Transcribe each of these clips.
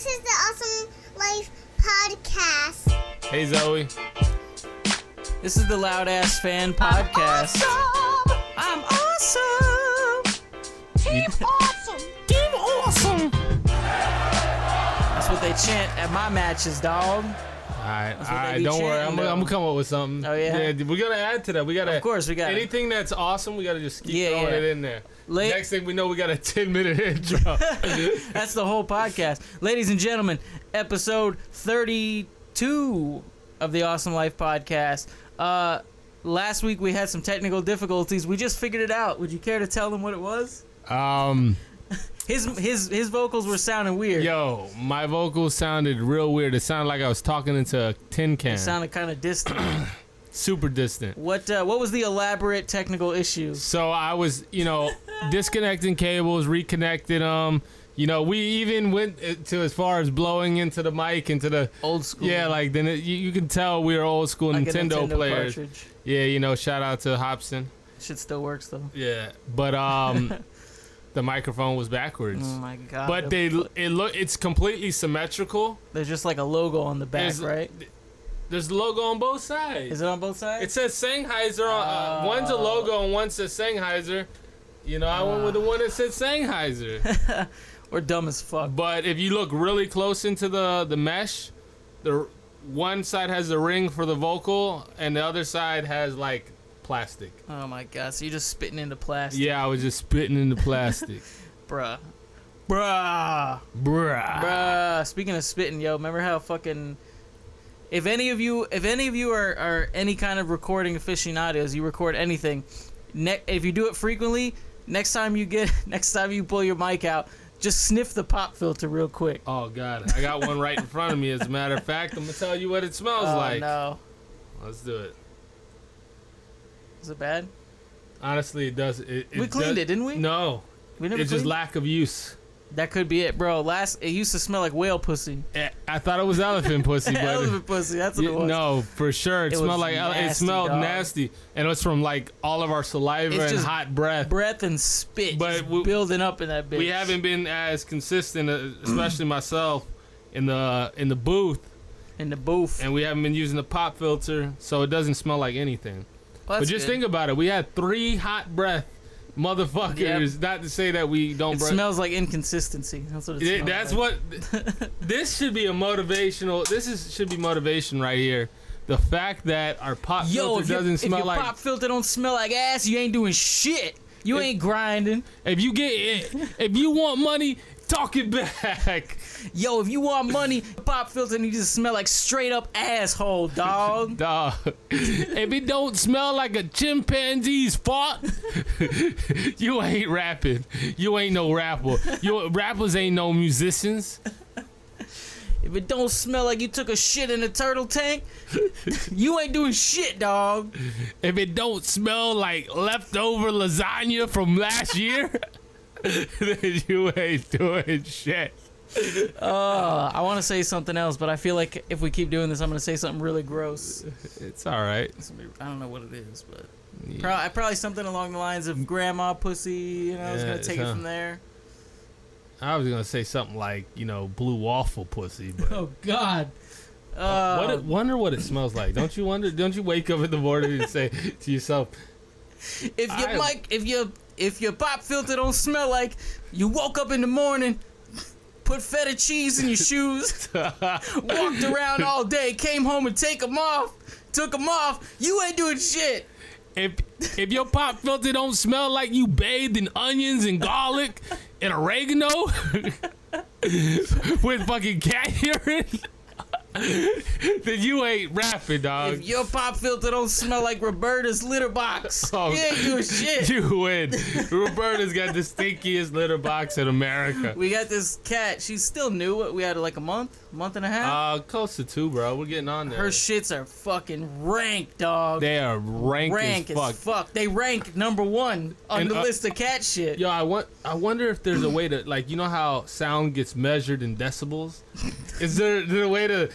This is the Awesome Life Podcast. Hey, Zoe. This is the Loud Ass Fan Podcast. I'm awesome. Team awesome. Team awesome. That's what they chant at my matches, dog. All right, don't worry. I'm gonna come up with something. Oh yeah, we gotta add to that. We gotta. Of course, we got anything that's awesome. We gotta just keep throwing it in there. Next thing we know, we got a 10-minute intro. That's the whole podcast, ladies and gentlemen. Episode 32 of the Awesome Life Podcast. Last week we had some technical difficulties. We just figured it out. Would you care to tell them what it was? His vocals were sounding weird. Yo, my vocals sounded real weird. It sounded like I was talking into a tin can. It sounded kind of distant. Super distant. What was the elaborate technical issue? So I was, disconnecting cables, reconnected them. We even went to as far as blowing into the mic, into the old school. Yeah, like then you can tell we were old school like Nintendo players. Cartridge. Yeah, shout out to Hobson. Shit still works though. Yeah, but the microphone was backwards. Oh my god! But it's completely symmetrical. There's just like a logo on the back, right? There's a logo on both sides. Is it on both sides? It says Sennheiser. One's a logo and one says Sennheiser. I went with the one that said Sennheiser. We're dumb as fuck. But if you look really close into the mesh, the one side has the ring for the vocal and the other side has like plastic. Oh my god, so you're just spitting into plastic. Yeah, I was just spitting into plastic. Bruh. Speaking of spitting, yo, remember how fucking if any of you are any kind of recording aficionados, you record anything, if you do it frequently, next time you pull your mic out, just sniff the pop filter real quick. Oh god, I got one right in front of me. As a matter of fact, I'm gonna tell you what it smells like. No. Let's do it. Is it bad? Honestly, it does. We cleaned it, didn't we? No. We never. It's just lack of use. That could be it, bro. It used to smell like whale pussy. I thought it was elephant pussy, but elephant pussy. That's what it was. No, for sure, it smelled like nasty, it smelled dog. nasty, and it was from like all of our saliva and hot breath and spit, but building up in that bitch. We haven't been as consistent, especially myself, in the booth. In the booth, and we haven't been using the pop filter, so it doesn't smell like anything. Well, but just think about it. We had 3 hot breath motherfuckers. Yep. Not to say that we don't. It smells like inconsistency. That's what it smells that's like. what. This should be a motivational. Should be motivation right here. The fact that our pop filter doesn't smell like. If your pop filter don't smell like ass, you ain't doing shit. You ain't grinding. If you want money, talk it back. Yo, if you want money, pop filter needs to smell like straight up asshole, dog. Dog. If it don't smell like a chimpanzee's fart, you ain't rapping. You ain't no rapper. Rappers ain't no musicians. If it don't smell like you took a shit in a turtle tank, you ain't doing shit, dog. If it don't smell like leftover lasagna from last year, then you ain't doing shit. I want to say something else, but I feel like if we keep doing this, I'm going to say something really gross. It's all right. I don't know what it is, but probably something along the lines of grandma pussy. I was going to take it from there. I was going to say something like, blue waffle pussy. But oh, God. Wonder what it smells like. Don't you wonder? Don't you wake up in the morning and say to yourself, if your pop filter don't smell like you woke up in the morning, put feta cheese in your shoes, walked around all day, came home and took them off, you ain't doing shit. If your pop filter don't smell like you bathed in onions and garlic and oregano with fucking cat urine, then you ain't rapping, dog. If your pop filter don't smell like Roberta's litter box, you ain't doing shit. You win. Roberta's got the stinkiest litter box in America. We got this cat. She's still new. We had her like a month and a half. Close to 2, bro. We're getting on there. Her shits are fucking rank, dog. They are rank as fuck. They rank number 1 on the list of cat shit. Yo, I wonder if there's a way to, like, you know how sound gets measured in decibels? Is there a way to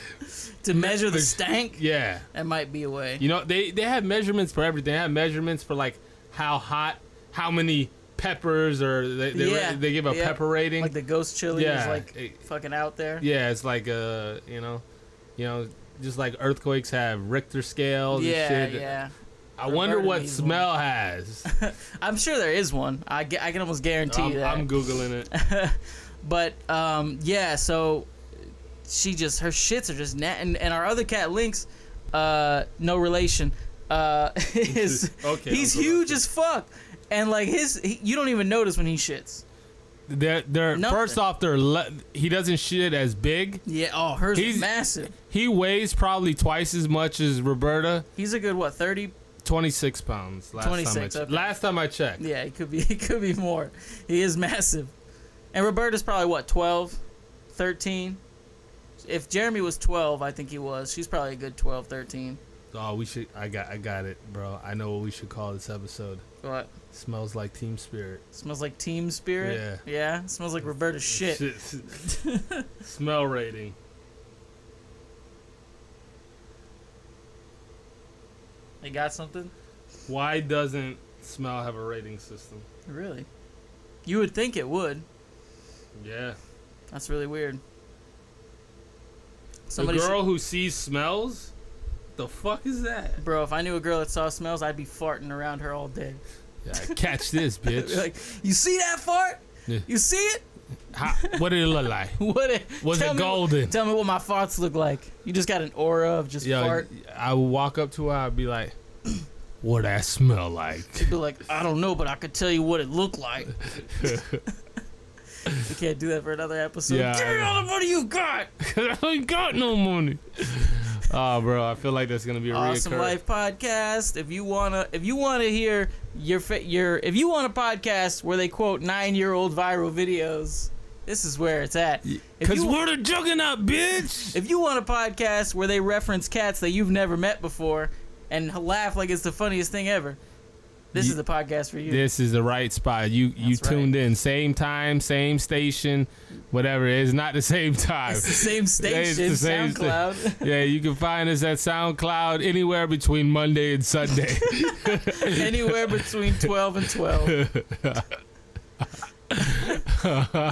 measure the stank? Yeah. That might be a way. They have measurements for everything. They have measurements for, like, how hot, how many peppers, or they give a pepper rating. Like the ghost chili is Yeah. like fucking out there. Yeah, it's like you know, just like earthquakes have Richter scales. Yeah, and shit. yeah. I wonder what needs smell has. I'm sure there is one. I can almost guarantee that. I'm googling it. But yeah, so she just, her shits are just and our other cat Lynx, no relation, is Okay, he's huge as fuck, and like you don't even notice when he shits. They're first off, he doesn't shit as big. Yeah. Oh, hers is massive. He weighs probably twice as much as Roberta. He's a good 26 pounds. Last time I checked. Yeah, he could be more. He is massive. And Roberta's probably 12, 13. If Jeremy was 12, I think he was. She's probably a good 12, 13. Oh, we should. I got it, bro. I know what we should call this episode. What? Smells like Team Spirit. Smells like Team Spirit? Yeah. Yeah? Smells like Roberta's shit. Smell rating. They got something? Why doesn't smell have a rating system? Really? You would think it would. Yeah. That's really weird. The girl who sees smells? The fuck is that? Bro, if I knew a girl that saw smells, I'd be farting around her all day. Yeah, catch this, bitch. Like, you see that fart? Yeah. You see it? What did it look like? Was it golden? Tell me what my farts look like. You just got an aura of just fart. I would walk up to her, I'd be like, what that smell like? She'd be like, I don't know, but I could tell you what it looked like. We can't do that for another episode. Yeah, Give me all the money you got. I ain't got no money. Oh, bro, I feel like that's gonna be a Awesome reoccurring. Life podcast. If you wanna hear if you want a podcast where they quote 9-year-old viral videos, this is where it's at. Cause we're the juggernaut, bitch. If you want a podcast where they reference cats that you've never met before and laugh like it's the funniest thing ever, this is the podcast for you. This is the right spot. You tuned in. Same time, same station, whatever. It's not the same time. It's the same station, It's the same SoundCloud. Yeah, you can find us at SoundCloud anywhere between Monday and Sunday. Anywhere between 12 and 12.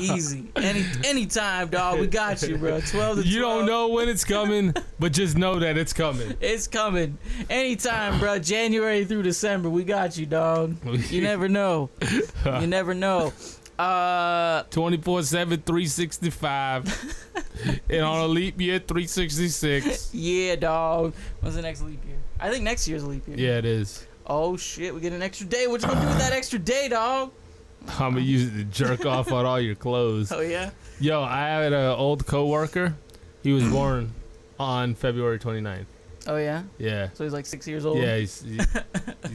Easy. Anytime, dog. We got you, bro. 12 to 12. You don't know when it's coming, but just know that it's coming. It's coming. Anytime, bro. January through December. We got you, dog. You never know. You never know. 24/7, 365. And on a leap year, 366. Yeah, dog. When's the next leap year? I think next year's a leap year. Yeah, it is. Oh, shit. We get an extra day. What you gonna do with that extra day, dog? I'm gonna use it to jerk off on all your clothes. Oh, yeah? Yo, I had an old coworker. He was born on February 29th. Oh, yeah? Yeah. So he's like 6 years old? Yeah, he's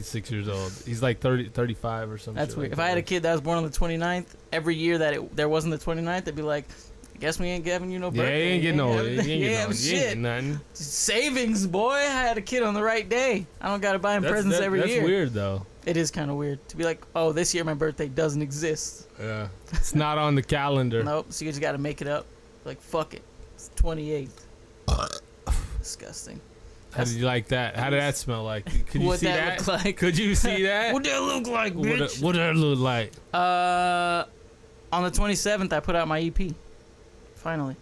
6 years old. He's like 35 or something. That's weird. If I had a kid that was born on the 29th, every year that there wasn't the 29th, they'd be like, I guess we ain't giving you no birthday. Yeah, he ain't getting shit. nothing. Savings, boy. I had a kid on the right day. I don't got to buy him presents every year. That's weird, though. It is kind of weird to be like, oh, this year my birthday doesn't exist. Yeah. It's not on the calendar. Nope. So you just got to make it up. Like, fuck it. It's 28th. Disgusting. How did you like that? How did that smell like? Could you What'd see that that? look like? Could you see that? What'd that look like, bitch? What did that look like? On the 27th, I put out my EP. Finally.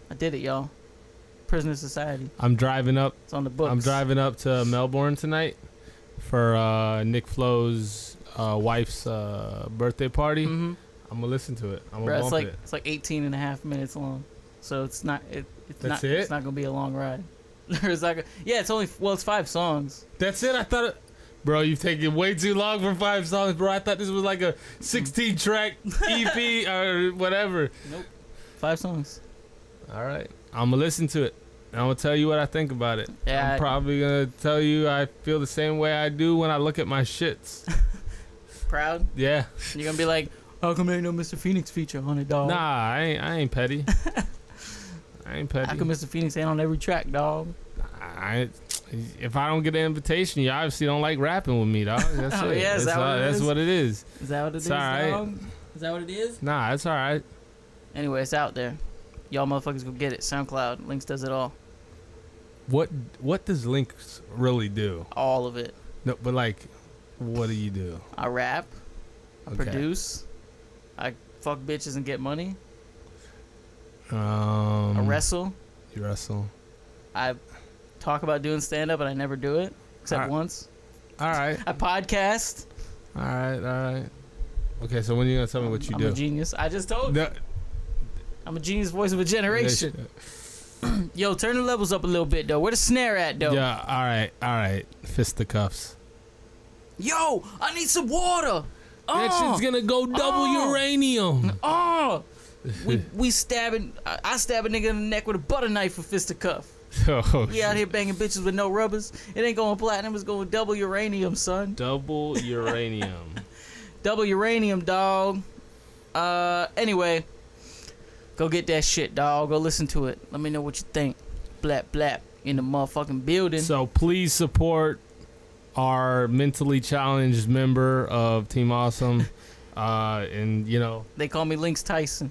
I did it, y'all. Prisoner Society. I'm driving up. It's on the books. I'm driving up to Melbourne tonight for Nick Flo's wife's birthday party. Mm-hmm. I'm gonna listen to it. I'm Bro, gonna bump it. it's like 18 and a half minutes long. So it's not That's it's not gonna be a long ride. It's only it's 5 songs. That's it. I thought it. Bro, you've taken way too long for 5 songs, bro. I thought this was like a 16-track EP or whatever. Nope. 5 songs. All right. I'm going to listen to it. And I'm going to tell you what I think about it. Yeah, I'm probably going to tell you I feel the same way I do when I look at my shits. Proud? Yeah. You're going to be like, how come ain't no Mr. Phoenix feature on it, dog? Nah, I ain't petty. I ain't petty. How come Mr. Phoenix ain't on every track, dog? If I don't get an invitation, you obviously don't like rapping with me, dog. That's Oh, it. yeah, is That's what it is. Is that what it is, all right. dog? Is that what it is? Nah, it's all right. Anyway, it's out there. Y'all motherfuckers go get it. SoundCloud. Lynx does it all. What does Lynx really do? All of it. No, but like, what do you do? I rap. Okay. produce. I fuck bitches and get money. I I wrestle. You wrestle. I talk about doing stand up, and I never do it except Alright. once. All right. I podcast. All right. Okay, so when are you gonna tell me what you I'm do? a genius. I just told you. No, I'm a genius voice of a generation. Yo, turn the levels up a little bit, though. Where the snare at, though? yeah. All right. Fisticuffs. Yo, I need some water. That shit's gonna go double uranium. Oh, we stabbing. I stab a nigga in the neck with a butter knife for fisticuff. Oh, We out here banging bitches with no rubbers. It ain't going platinum. It's going double uranium, son. double uranium. Double uranium, dog. Anyway, go get that shit, dog. Go listen to it. Let me know what you think. Blap blap in the motherfucking building. So please support our mentally challenged member of Team Awesome. And you know, They call me Lynx Tyson.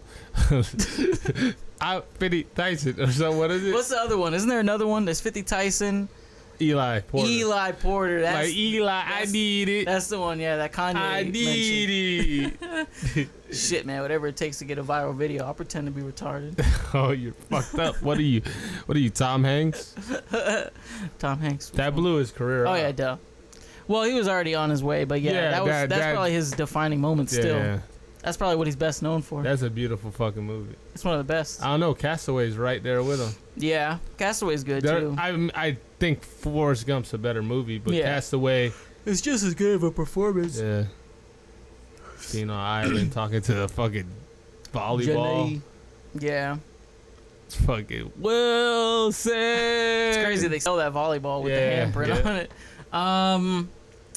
I 50 Tyson or so. What is it? What's the other one? Isn't there another one? There's 50 Tyson. Eli Porter. Eli Porter. That's like Eli, I need it. that's the one. Yeah, that Kanye. I mentioned. need it. Shit, man. Whatever it takes to get a viral video, I'll pretend to be retarded. Oh, you're fucked up. What are you? Tom Hanks? Tom Hanks. That blew his career. Oh up. yeah, duh. Well, he was already on his way, but yeah, Yeah, that's that- probably his defining moment. Still, Yeah, that's probably what he's best known for. that's a beautiful fucking movie. It's one of the best. I don't know. Castaway's right there with him. Yeah, Castaway's good There- too. I think Forrest Gump's a better movie, but Yeah. Castaway, It's just as good of a performance. yeah. Being on island talking to the fucking volleyball. Yeah, It's fucking Wilson. it's crazy they sell that volleyball with the Yeah, handprint yeah. on it.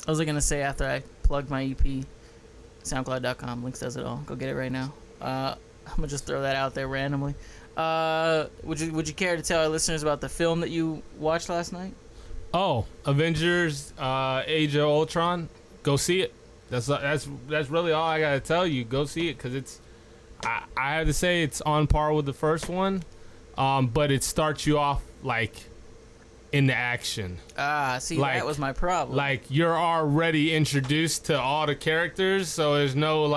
I was gonna say after I plugged my EP, SoundCloud.com. Links does it all. Go get it right now. I'm gonna just throw that out there randomly. Would you care to tell our listeners about the film that you watched last night? Oh, Avengers: Age of Ultron. Go see it. That's really all I gotta tell you. Go see it because it's. I have to say it's on par with the first one, but it starts you off like in the action. See, Like- that was my problem. Like you're already introduced to all the characters, so there's no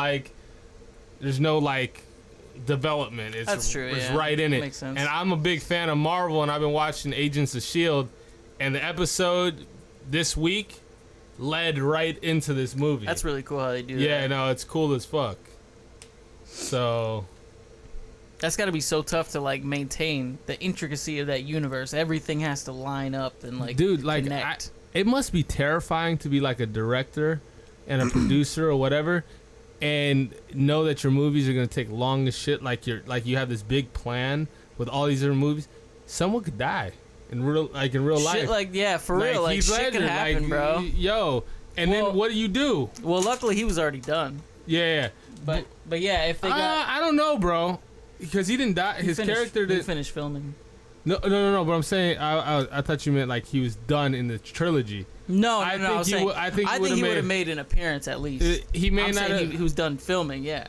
development. It's, That's true, It's yeah. right in it. Makes sense. And I'm a big fan of Marvel, and I've been watching Agents of Shield, and the episode this week led right into this movie. That's really cool how they do yeah, that. no, it's cool as fuck. So That's got to be so tough to like maintain the intricacy of that universe. Everything has to line up and like dude, like connect. it must be terrifying to be like a director and a producer or whatever, and know that your movies are gonna take long as shit. Like you have this big plan with all these different movies. Someone could die in real life. Shit, like yeah, for real, like Heath shit could Ledger, happen, like, bro. Yo, and Well- then what do you do? Well, luckily he was already done. Yeah, But yeah, if they got I don't know, bro, because he didn't die. His character he did. finished filming. No. But I'm saying I thought you meant like he was done in the trilogy. No, I I think was he saying, would- I think he he would've would have made- made an appearance at least. He may I'm not saying have, he was done filming. Yeah.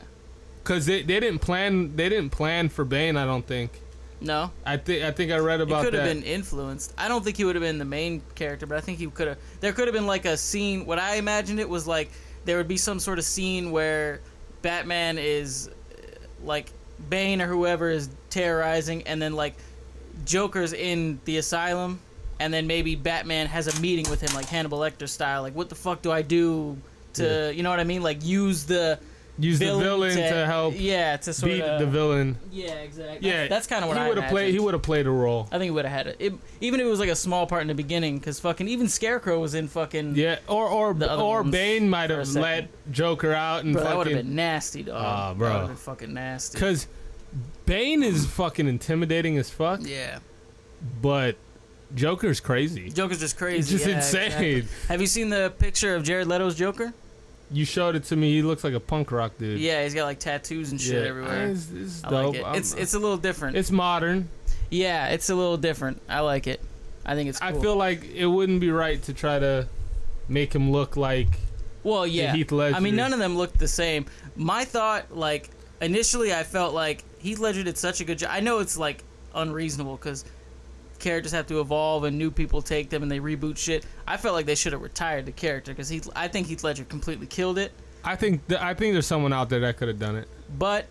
because they didn't plan for Bane. I don't think. No, I think I read he about could that. have been influenced. I don't think he would have been the main character, but I think he could have. There could have been like a scene. What I imagined it was like there would be some sort of scene where Batman is like Bane or whoever is terrorizing, and then like Joker's in the asylum, and then maybe Batman has a meeting with him like Hannibal Lecter style. Like, what the fuck do I do to, you know what I mean? Like use the villain to help yeah, to sort beat of the villain. Yeah, exactly. Yeah, that's kind of what he I would have played. He imagined. would have played a role. I think he would have had it. Even if it was like a small part in the beginning, because fucking even Scarecrow was in fucking. Yeah, or The other ones Bane might for a have second. let Joker out and Bro, that would have fucking. been nasty, dog. Ah, bro. That would have been fucking nasty. Because Bane is fucking intimidating as fuck, Yeah. but Joker's crazy. Joker's just crazy. It's just yeah, insane. exactly. Have you seen the picture of Jared Leto's Joker? You showed it to me. He looks like a punk rock dude. Yeah, he's got like tattoos and shit everywhere. It's I dope. like it. It's a little different. It's modern. Yeah, it's a little different. I like it. I think it's cool. I feel like it wouldn't be right to try to make him look like Well, yeah. Heath Ledger. I mean, none of them looked the same. My thought, like, initially I felt like Heath Ledger did such a good job. I know it's, like, unreasonable because characters have to evolve and new people take them and they reboot shit. I felt like they should have retired the character because I think Heath Ledger completely killed it. I think there's someone out there that could have done it. But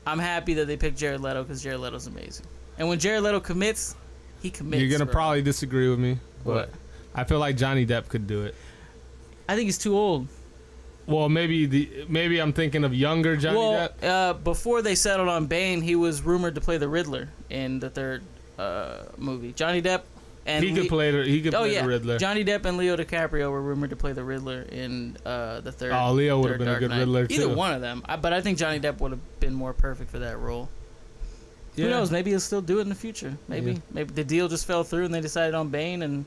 I'm happy that they picked Jared Leto because Jared Leto's amazing. And when Jared Leto commits, he commits. You're gonna probably disagree with me, but What? I feel like Johnny Depp could do it. I think he's too old. Well, maybe I'm thinking of younger Johnny Depp. Before they settled on Bane, he was rumored to play the Riddler in the third movie. Johnny Depp and He could play the Riddler. Johnny Depp and Leo DiCaprio were rumored to play the Riddler in the third. Oh, Leo would have been a Dark good Knight. Riddler too. Either one of them, but I think Johnny Depp would have been more perfect for that role. Yeah. Who knows? Maybe he'll still do it in the future. Maybe Yeah. maybe the deal just fell through and they decided on Bane. And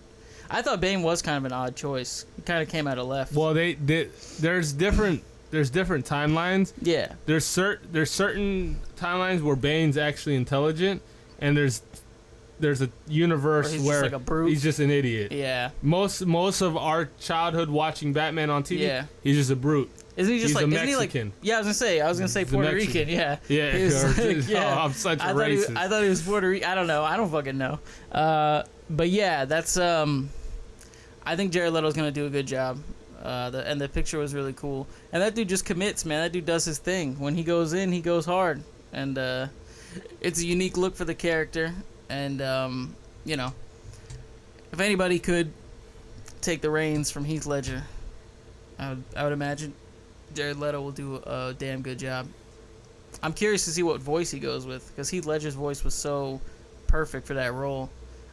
I thought Bane was kind of an odd choice. He kind of came out of left. Well, there's different timelines. Yeah. There's certain timelines where Bane's actually intelligent, and there's a universe Or he's just where like a brute. he's just an idiot. Yeah. Most of our childhood watching Batman on TV, Yeah. he's just a brute. Isn't he just He's like? a Isn't he like? Mexican. Yeah, I was gonna say He's a Puerto Mexican. Rican. Yeah. Yeah, He was or- like, yeah. Oh, I'm such a I racist. thought he was Puerto Rican. I don't know. I don't fucking know. But yeah, that's I think Jared Leto's gonna do a good job. And the picture was really cool. And that dude just commits, man. That dude does his thing. When he goes in, he goes hard. And it's a unique look for the character. And you know, if anybody could take the reins from Heath Ledger, I would imagine Jared Leto will do a damn good job. I'm curious to see what voice he goes with, because Heath Ledger's voice was so perfect for that role.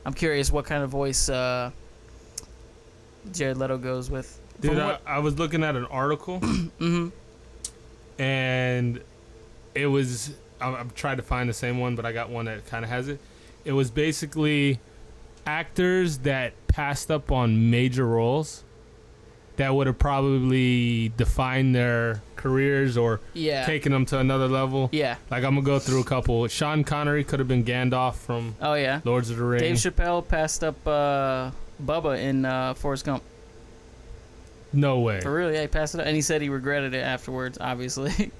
I'm curious what kind of voice Jared Leto goes with. Dude, I was looking at an article, and it was I'm trying to find the same one, but I got one that kind of has it. It was basically actors that passed up on major roles that would have probably defined their careers or taken them to another level. Yeah. Like, I'm gonna go through a couple. Sean Connery could have been Gandalf from Oh yeah. Lords of the Rings. Dave Chappelle passed up Bubba in Forrest Gump. No way. For real, yeah, he passed it up, and he said he regretted it afterwards. Obviously.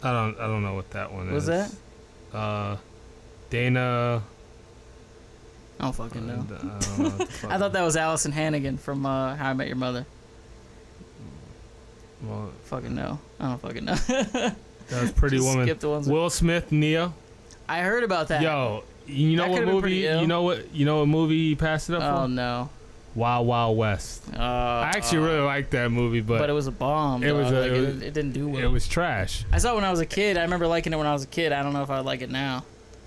I don't know what that one Was is. that? Dana. I don't fucking know. I don't know what the fuck. I thought that was Allison Hannigan from How I Met Your Mother. Well, Fucking no. I don't fucking know. that was Pretty Just Woman. skip the ones. Will Smith, Neo. I heard about that. Yo, you know That what could've been pretty movie? ill. You know what movie he passed it up Oh for? no. Wild Wild West. I actually really liked that movie, but it was a bomb. it was dog. a- Like, it it, was- it didn't do well. it was trash. I saw it when I was a kid. I remember liking it when I was a kid. I don't know if I like it now.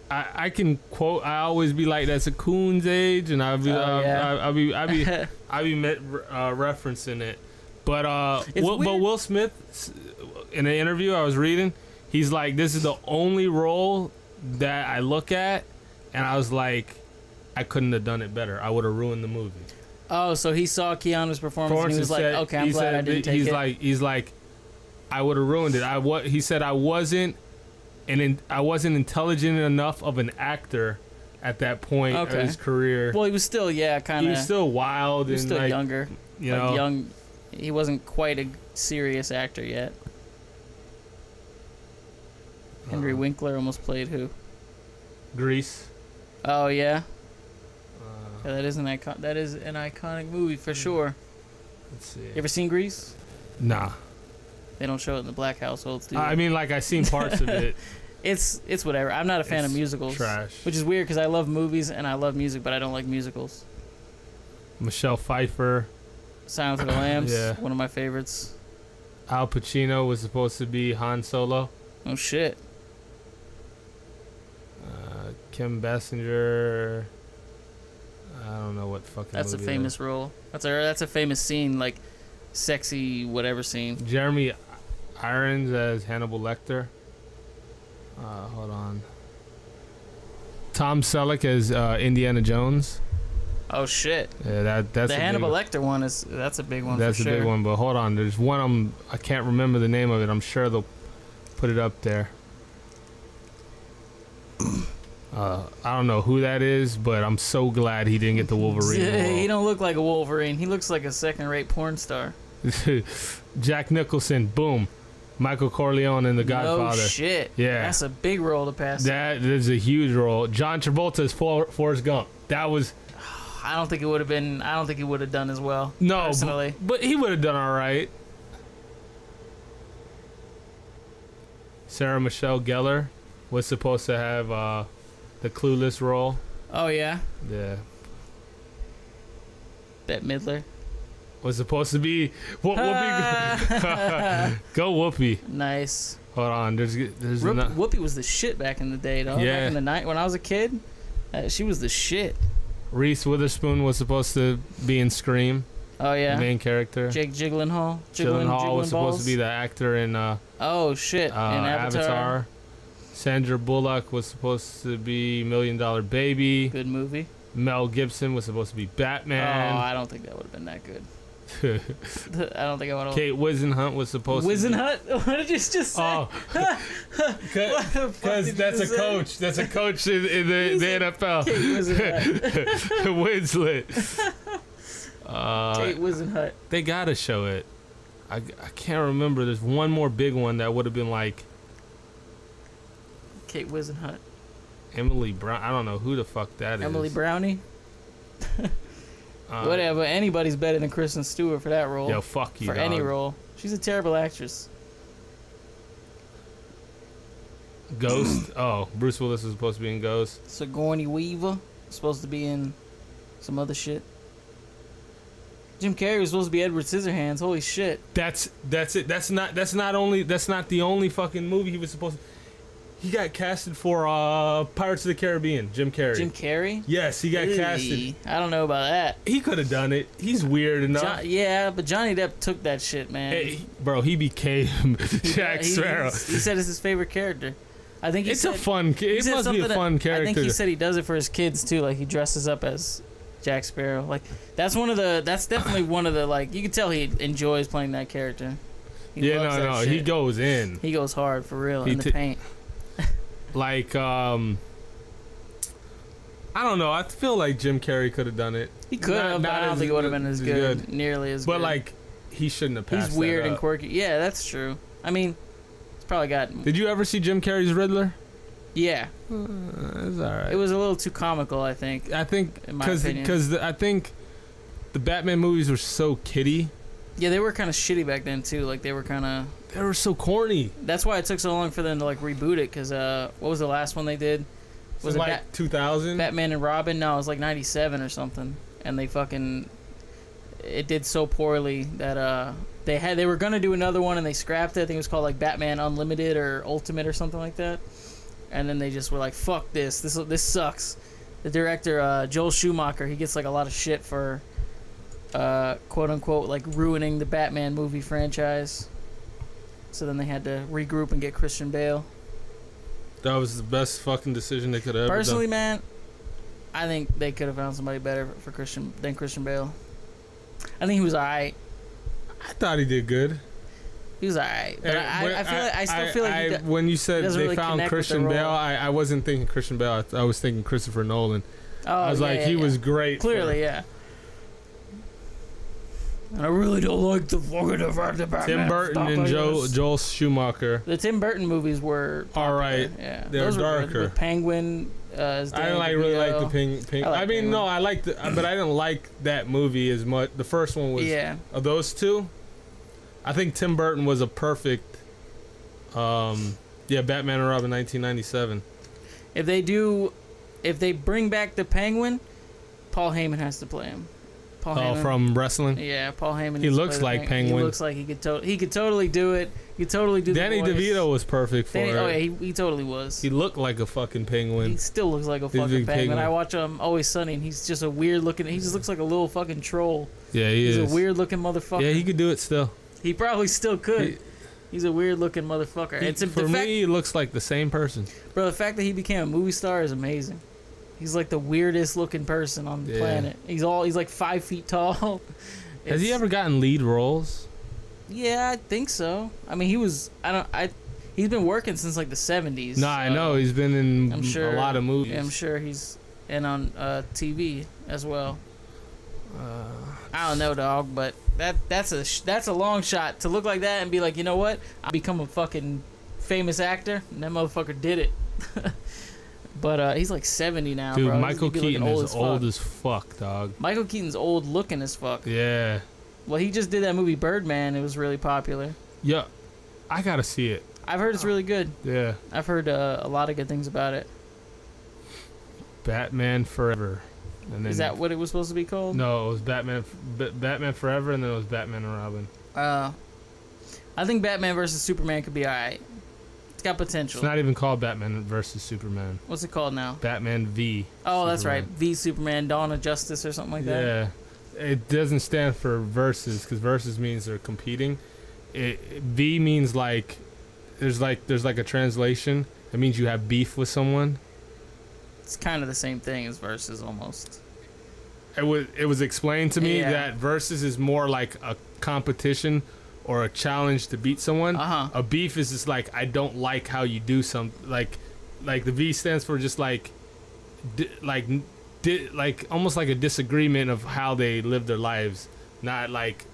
I can quote. I always be like, "That's a coon's age," and I'll be referencing it. But It's weird. Will Smith, in an interview I was reading, he's like, "This is the only role that I look at," and I was like, "I couldn't have done it better. I would have ruined the movie." Oh, so he saw Keanu's performance and he was like, "Okay, I'm glad I didn't take it." He's like, I would have ruined it. He said I wasn't intelligent enough of an actor at that point of Okay. his career. Well, he was still, kind He of. was still wild He was and still like, younger. you Like know. young. He wasn't quite a serious actor yet. Henry Winkler almost played who? Grease. Oh yeah. Uh, Yeah, that is an iconic movie for sure. let's see. You ever seen Grease? Nah. They don't show it in the black households, do they? I mean, like, I seen parts of it. It's whatever. I'm not a fan of It's musicals. trash. Which is weird because I love movies and I love music, but I don't like musicals. Michelle Pfeiffer. Silence of the Lambs, Yeah. one of my favorites. Al Pacino was supposed to be Han Solo. Oh shit. Kim Basinger. I don't know what fucking. That's a movie that famous role. That's a famous scene, like sexy whatever scene. is. Jeremy Irons as Hannibal Lecter. Hold on. Tom Selleck as Indiana Jones. Oh shit. Yeah, that's The a Hannibal big, Lecter one that's a big one That's for a sure. big one. But hold on, there's one I can't remember the name of it. I'm sure they'll put it up there. I don't know who that is, but I'm so glad he didn't get the Wolverine He role. don't look like a Wolverine. He looks like a second-rate porn star. Jack Nicholson, boom. Michael Corleone in The Godfather. No shit. Yeah. That's a big role to pass. That is a huge role. John Travolta as Forrest Gump. That was I don't think it would have been. I don't think he would have done as well. no, personally. but he would have done all right. Sarah Michelle Gellar was supposed to have the Clueless role. Oh yeah. Yeah. Bette Midler. Was supposed to be Whoopi. Go Whoopi. Nice. Hold on, there's Whoopi was the shit back in the day, dog. Yeah. Back in the night when I was a kid, she was the shit. Reese Witherspoon was supposed to be in Scream. Oh yeah. Main character. Jake Gyllenhaal. Gyllenhaal was supposed balls. to be the actor in Oh shit! In Avatar. Sandra Bullock was supposed to be $1 Million Baby. Good movie. Mel Gibson was supposed to be Batman. Oh, I don't think that would have been that good. I don't think I would have. Kate Winslet was supposed to be... Winslet? What did you just say? Oh. Because that's a coach. That's a coach in the NFL. Kate Winslet. Kate Winslet. They gotta show it. I can't remember. There's one more big one that would have been like... Kate Winslet. Emily Brown. I don't know who the fuck that is. Emily Brownie? Whatever. Anybody's better than Kristen Stewart for that role. Yo, fuck you, For dog. any role. She's a terrible actress. Ghost. Oh, Bruce Willis was supposed to be in Ghost. Sigourney Weaver. Supposed to be in some other shit. Jim Carrey was supposed to be Edward Scissorhands. Holy shit. That's it. That's not the only fucking movie he was supposed to... He got casted for Pirates of the Caribbean. Jim Carrey. Jim Carrey? Yes, he got casted. I don't know about that. He could have done it. He's weird enough. Yeah, but Johnny Depp took that shit, man. Hey, bro, he became Jack Sparrow. He said it's his favorite character. I think It must be a fun character. I think he said he does it for his kids too. Like he dresses up as Jack Sparrow. Like that's definitely one of the, like, you can tell he enjoys playing that character. He loves that shit. He goes in. He goes hard for real in the paint. Like I don't know. I feel like Jim Carrey could have done it. He could have, but I don't think it would have been as good. Nearly as good. But like, he shouldn't have passed. He's weird that and up. quirky. Yeah, that's true. I mean, it's probably got. Did you ever see Jim Carrey's Riddler? Yeah. It's alright. It was a little too comical, I think. I think in my opinion. because I think the Batman movies were so kiddie. Yeah, they were kind of shitty back then too. Like they were so corny. That's why it took so long for them to like reboot it. Cause what was the last one they did? Was it like 2000? Batman and Robin? No, it was like 97 or something. And they it did so poorly that they were gonna do another one and they scrapped it. I think it was called like Batman Unlimited or Ultimate or something like that. And then they just were like, fuck this. This sucks. The director Joel Schumacher, he gets like a lot of shit for quote unquote like ruining the Batman movie franchise. So then they had to regroup and get Christian Bale. That was the best fucking decision they could have ever done. Personally, man, I think they could have found somebody better than Christian Bale. I think he was alright. I thought he did good. He was alright, but I still feel like when you said they really found Christian Bale, I wasn't thinking Christian Bale. I was thinking Christopher Nolan. I was like, he was great. Clearly, yeah. And I really don't like the fucking effect of Batman. Tim Burton and Joel Schumacher. The Tim Burton movies were popular. Alright. Yeah, they're those darker. Were good. With Penguin. I didn't really like the Penguin. I mean, no, I liked it, but I didn't like that movie as much. The first one was. Yeah. Of those two, I think Tim Burton was a perfect. Batman and Robin, 1997. If they bring back the Penguin, Paul Heyman has to play him. From wrestling. Yeah, Paul Heyman. He looks like Penguin. He looks like he could totally do it. He could totally do. Danny the voice. DeVito was perfect for it. Oh yeah, he totally was. He looked like a fucking penguin. He still looks like a fucking penguin. I watch Always Sunny, and he's just a weird looking. He just looks like a little fucking troll. Yeah, he's a weird looking motherfucker. Yeah, he could do it still. He probably still could. He's a weird looking motherfucker. For me, he looks like the same person. Bro, the fact that he became a movie star is amazing. He's like the weirdest looking person on the planet. He's like 5 feet tall. Has he ever gotten lead roles? Yeah, I think so. I mean, he's been working since like the 70s. No, I know he's been in a lot of movies. I'm sure he's in on TV as well. I don't know, dog, but that's a long shot to look like that and be like, you know what? I'll become a fucking famous actor, and that motherfucker did it. But he's like 70 now, dude, bro. Michael Keaton is old as fuck, dog. Michael Keaton's old looking as fuck. Yeah. Well, he just did that movie Birdman. It was really popular. Yeah. I gotta see it. I've heard it's really good. Yeah. I've heard a lot of good things about it. Batman Forever. And then Is that what it was supposed to be called? No, it was Batman Forever, and then it was Batman and Robin. I think Batman versus Superman could be alright. It's got potential. It's not even called Batman versus Superman. What's it called now? Batman v. Oh, that's Superman. right. V Superman, Dawn of Justice, or something like that. Yeah, it doesn't stand for versus because versus means they're competing. V means like there's like a translation. It means you have beef with someone. It's kind of the same thing as versus almost. It was explained to me Yeah. that versus is more like a competition or a challenge to beat someone. A beef is just like I don't like how you do something. Like the V stands for just like almost like a disagreement of how they live their lives, not like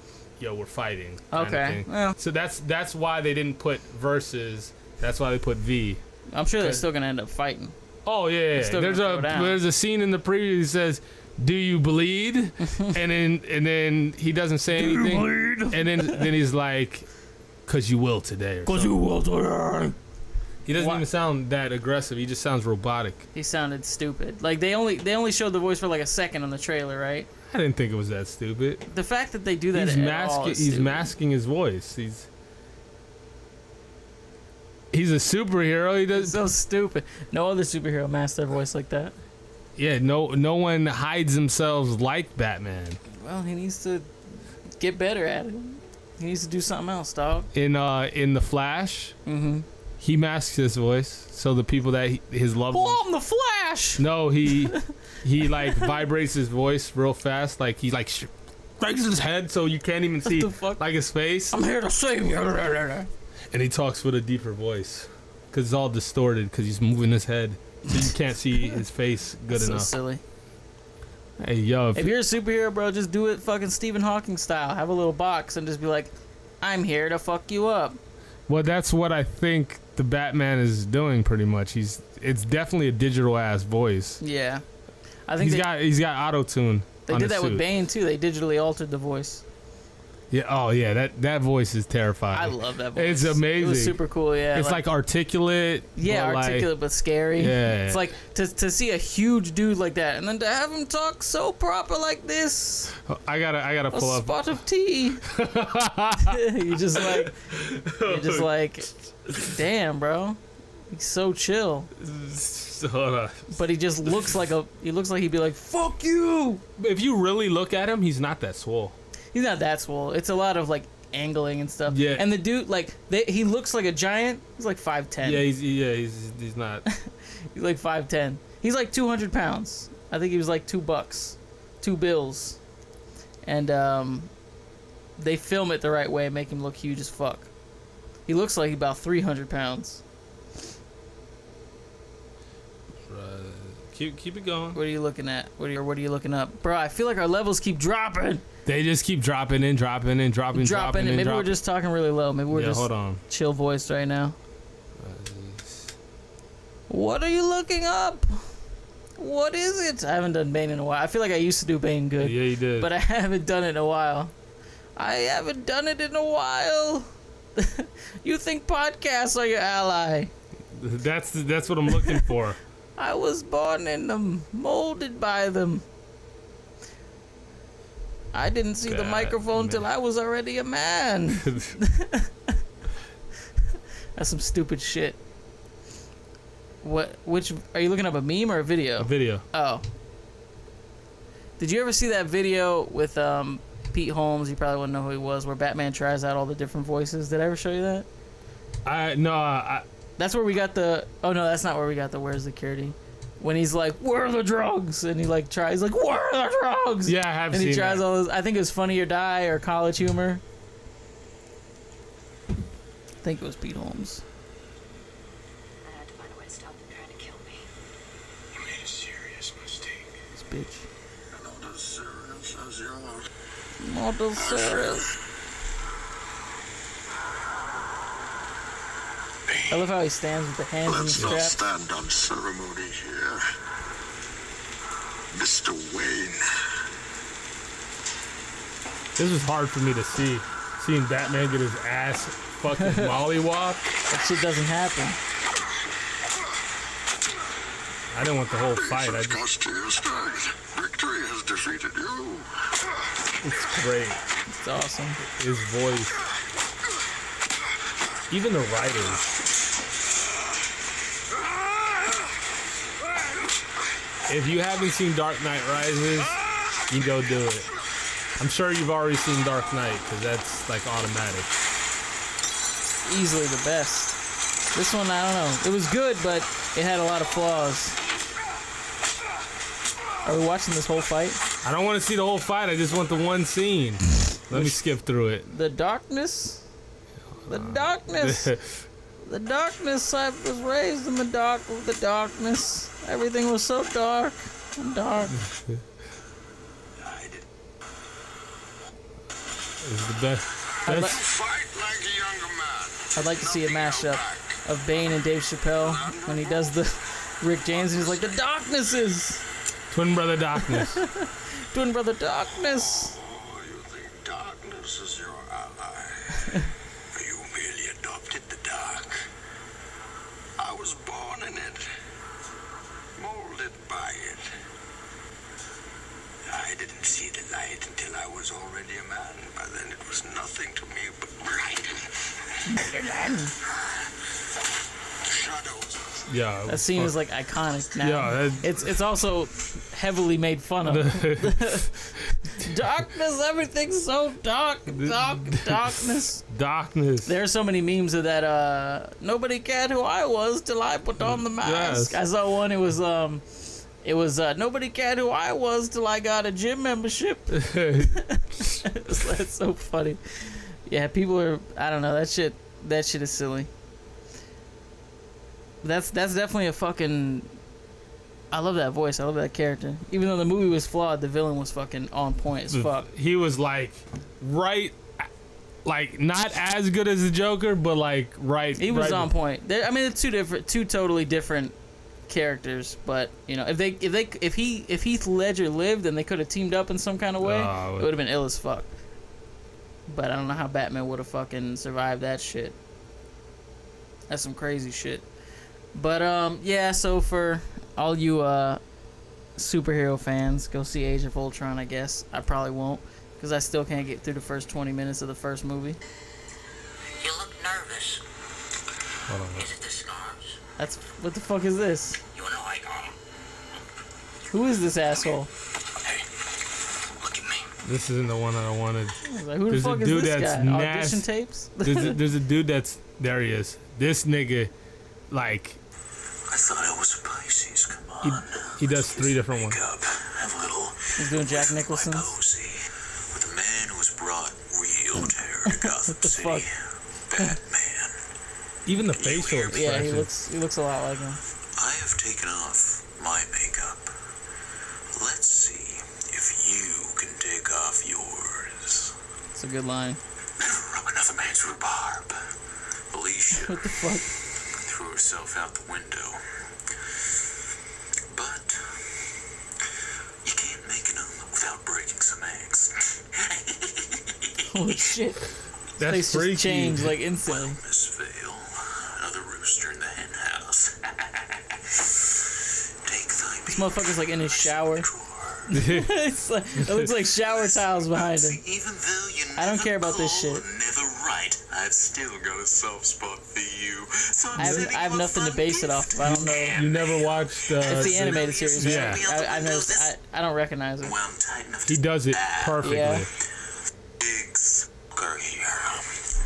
yo we're fighting. Kind of Okay. thing. Well, So that's why they didn't put versus. That's why they put V. I'm sure they're still gonna end up fighting. Oh yeah, still there's gonna throw down. a scene in the preview that says, "Do you bleed?" and then he doesn't say anything, and then he's like, "Cause you will today." Cause you will today. He doesn't even sound that aggressive. He just sounds robotic. He sounded stupid. Like they only showed the voice for like a second on the trailer, right? I didn't think it was that stupid. The fact that they do that He's masking his voice. He's a superhero. He does. So stupid. No other superhero masks their voice like that. Yeah, no one hides themselves like Batman. Well, he needs to get better at it. He needs to do something else, dog. In the Flash, he masks his voice so the people that his loved ones. Oh, I'm the Flash. No, he like vibrates his voice real fast. Like he like raises his head so you can't even see the fuck? like his face. I'm here to save you. And he talks with a deeper voice because it's all distorted because he's moving his head so you can't see his face good So enough. silly. Hey yo, If you're a superhero, bro, just do it fucking Stephen Hawking style. Have a little box and just be like, I'm here to fuck you up. well, that's what I think the Batman is doing pretty much. It's definitely a digital ass voice. Yeah. I think He's got auto tune. they did that with Bane too. They digitally altered the voice. Yeah. Oh yeah. That voice is terrifying. I love that voice. It's amazing. It was super cool. Yeah. It's like articulate. Yeah, but articulate but scary. Yeah. It's like to see a huge dude like that and then to have him talk so proper like this. I gotta A pull up. spot of tea. you're just like, damn, bro. He's so chill. Hold on. But he just looks like he'd be like, fuck you. If you really look at him, he's not that swole. He's not that swole. It's a lot of like angling and stuff. Yeah. And the dude, like, he looks like a giant. He's like 5'10". Yeah, he's not. He's like 5'10". He's like 200 pounds. I think he was like $2, $2. And they film it the right way and make him look huge as fuck. He looks like about 300 pounds. Keep it going. What are you looking at? What are you looking up? Bro, I feel like our levels keep dropping. They just keep dropping and dropping and dropping. Maybe we're just talking really low. Maybe we're just hold on. chill voiced right now. What are you looking up? What is it? I haven't done Bane in a while. I feel like I used to do Bane good. Yeah, you did. But I haven't done it in a while. You think podcasts are your ally. That's what I'm looking for. I was born in them, molded by them. I didn't see the microphone till I was already a man. That's some stupid shit. Which are you looking up, a meme or a video? A video. Oh. Did you ever see that video with Pete Holmes? You probably wouldn't know who he was, where Batman tries out all the different voices. Did I ever show you that? That's where we got the. Oh no, that's not where we got the. Where's the security? When he's like, "Where are the drugs?" and he like tries, like, "Where are the drugs?" Yeah, I have seen. And he tries that. all those. I think it was Funny or Die or College Humor. I think it was Pete Holmes. I had to find a way to stop them trying to kill me. You made a serious mistake. This bitch. Not as serious as you are. Not as serious. I love how he stands with the hands in the Let's strap. not stand on ceremony here. Mr. Wayne. This was hard for me to see. Seeing Batman get his ass fucking mollywop. That shit doesn't happen. I didn't want the whole fight. I just, Disgusting strength. Victory has defeated you. it's great. It's awesome. His voice. Even the writers. If you haven't seen Dark Knight Rises, you go do it. I'm sure you've already seen Dark Knight, because that's like automatic. Easily the best. This one, I don't know. It was good, but it had a lot of flaws. Are we watching this whole fight? I don't want to see the whole fight. I just want the one scene. Let me skip through it. The darkness? The darkness. The darkness. I was raised in the dark of the darkness. Everything was so dark and dark. It's the best. Fight like a younger man. I'd like to see a mashup of Bane and Dave Chappelle when he does the Rick James and he's like, the darkness is Twin Brother Darkness. Twin Brother Darkness. Oh, you think darkness is your ally? You merely adopted the dark. I was born in it, molded by it. I didn't see the light until I was already a man. By then it was nothing to me but light. Shadows. Yeah. That scene is like iconic now. Yeah, it's also heavily made fun of. Darkness, everything's so dark, darkness. Darkness. There are so many memes of that. Nobody cared who I was till I put on the mask. Yes. I saw one. It was nobody cared who I was till I got a gym membership. That's so funny. Yeah, people are. I don't know. That shit is silly. That's definitely a fucking. I love that voice. I love that character. Even though the movie was flawed, the villain was fucking on point as fuck. He was like right, like not as good as the Joker, but like right. He was right on point. I mean, it's two totally different characters. But you know, if Heath Ledger lived and they could have teamed up in some kind of way, it would have been ill as fuck. But I don't know how Batman would have fucking survived that shit. That's some crazy shit. But yeah. So for all you superhero fans, go see Age of Ultron. I guess I probably won't, because I still can't get through the first 20 minutes of the first movie. You look nervous. Hold on. Is it the scars? That's what the fuck is this? You know I got 'em. Who is this asshole? Hey, look at me. This isn't the one that I wanted. I was like, who the There's a fuck is dude this that's guy? Audition nasty. tapes? There's a dude that's there. He is. This nigga, like. I thought I was a Pisces. Come on. He does 3 different ones. Up. Have a little. He's doing Jack Nicholson. Posy with a man who has brought real terror to Gotham What the City. fuck? Batman. Even the facial Yeah, expression. he looks a lot like him. I have taken off my makeup. Let's see if you can take off yours. It's a good line. Never rub another man's rhubarb. Alicia What the fuck? threw herself out the window. But you can't make an omelet without breaking some eggs. Holy shit. That's Place freaky. just changed like instantly. Miss Vale, another rooster in the hen house. Take thy This motherfucker's like in his shower. drawer. It's like, it looks like shower tiles behind him. Even though you I don't never care about this call shit. and never write, I've still got a soft spot for you. So I'm I sending have you a nothing to fun base it gift. off of. I don't know. You never watched. It's the animated series, right? Yeah. I've never. I don't recognize it. Well, I'm tight enough He to does it perfectly. Yeah. big sucker here.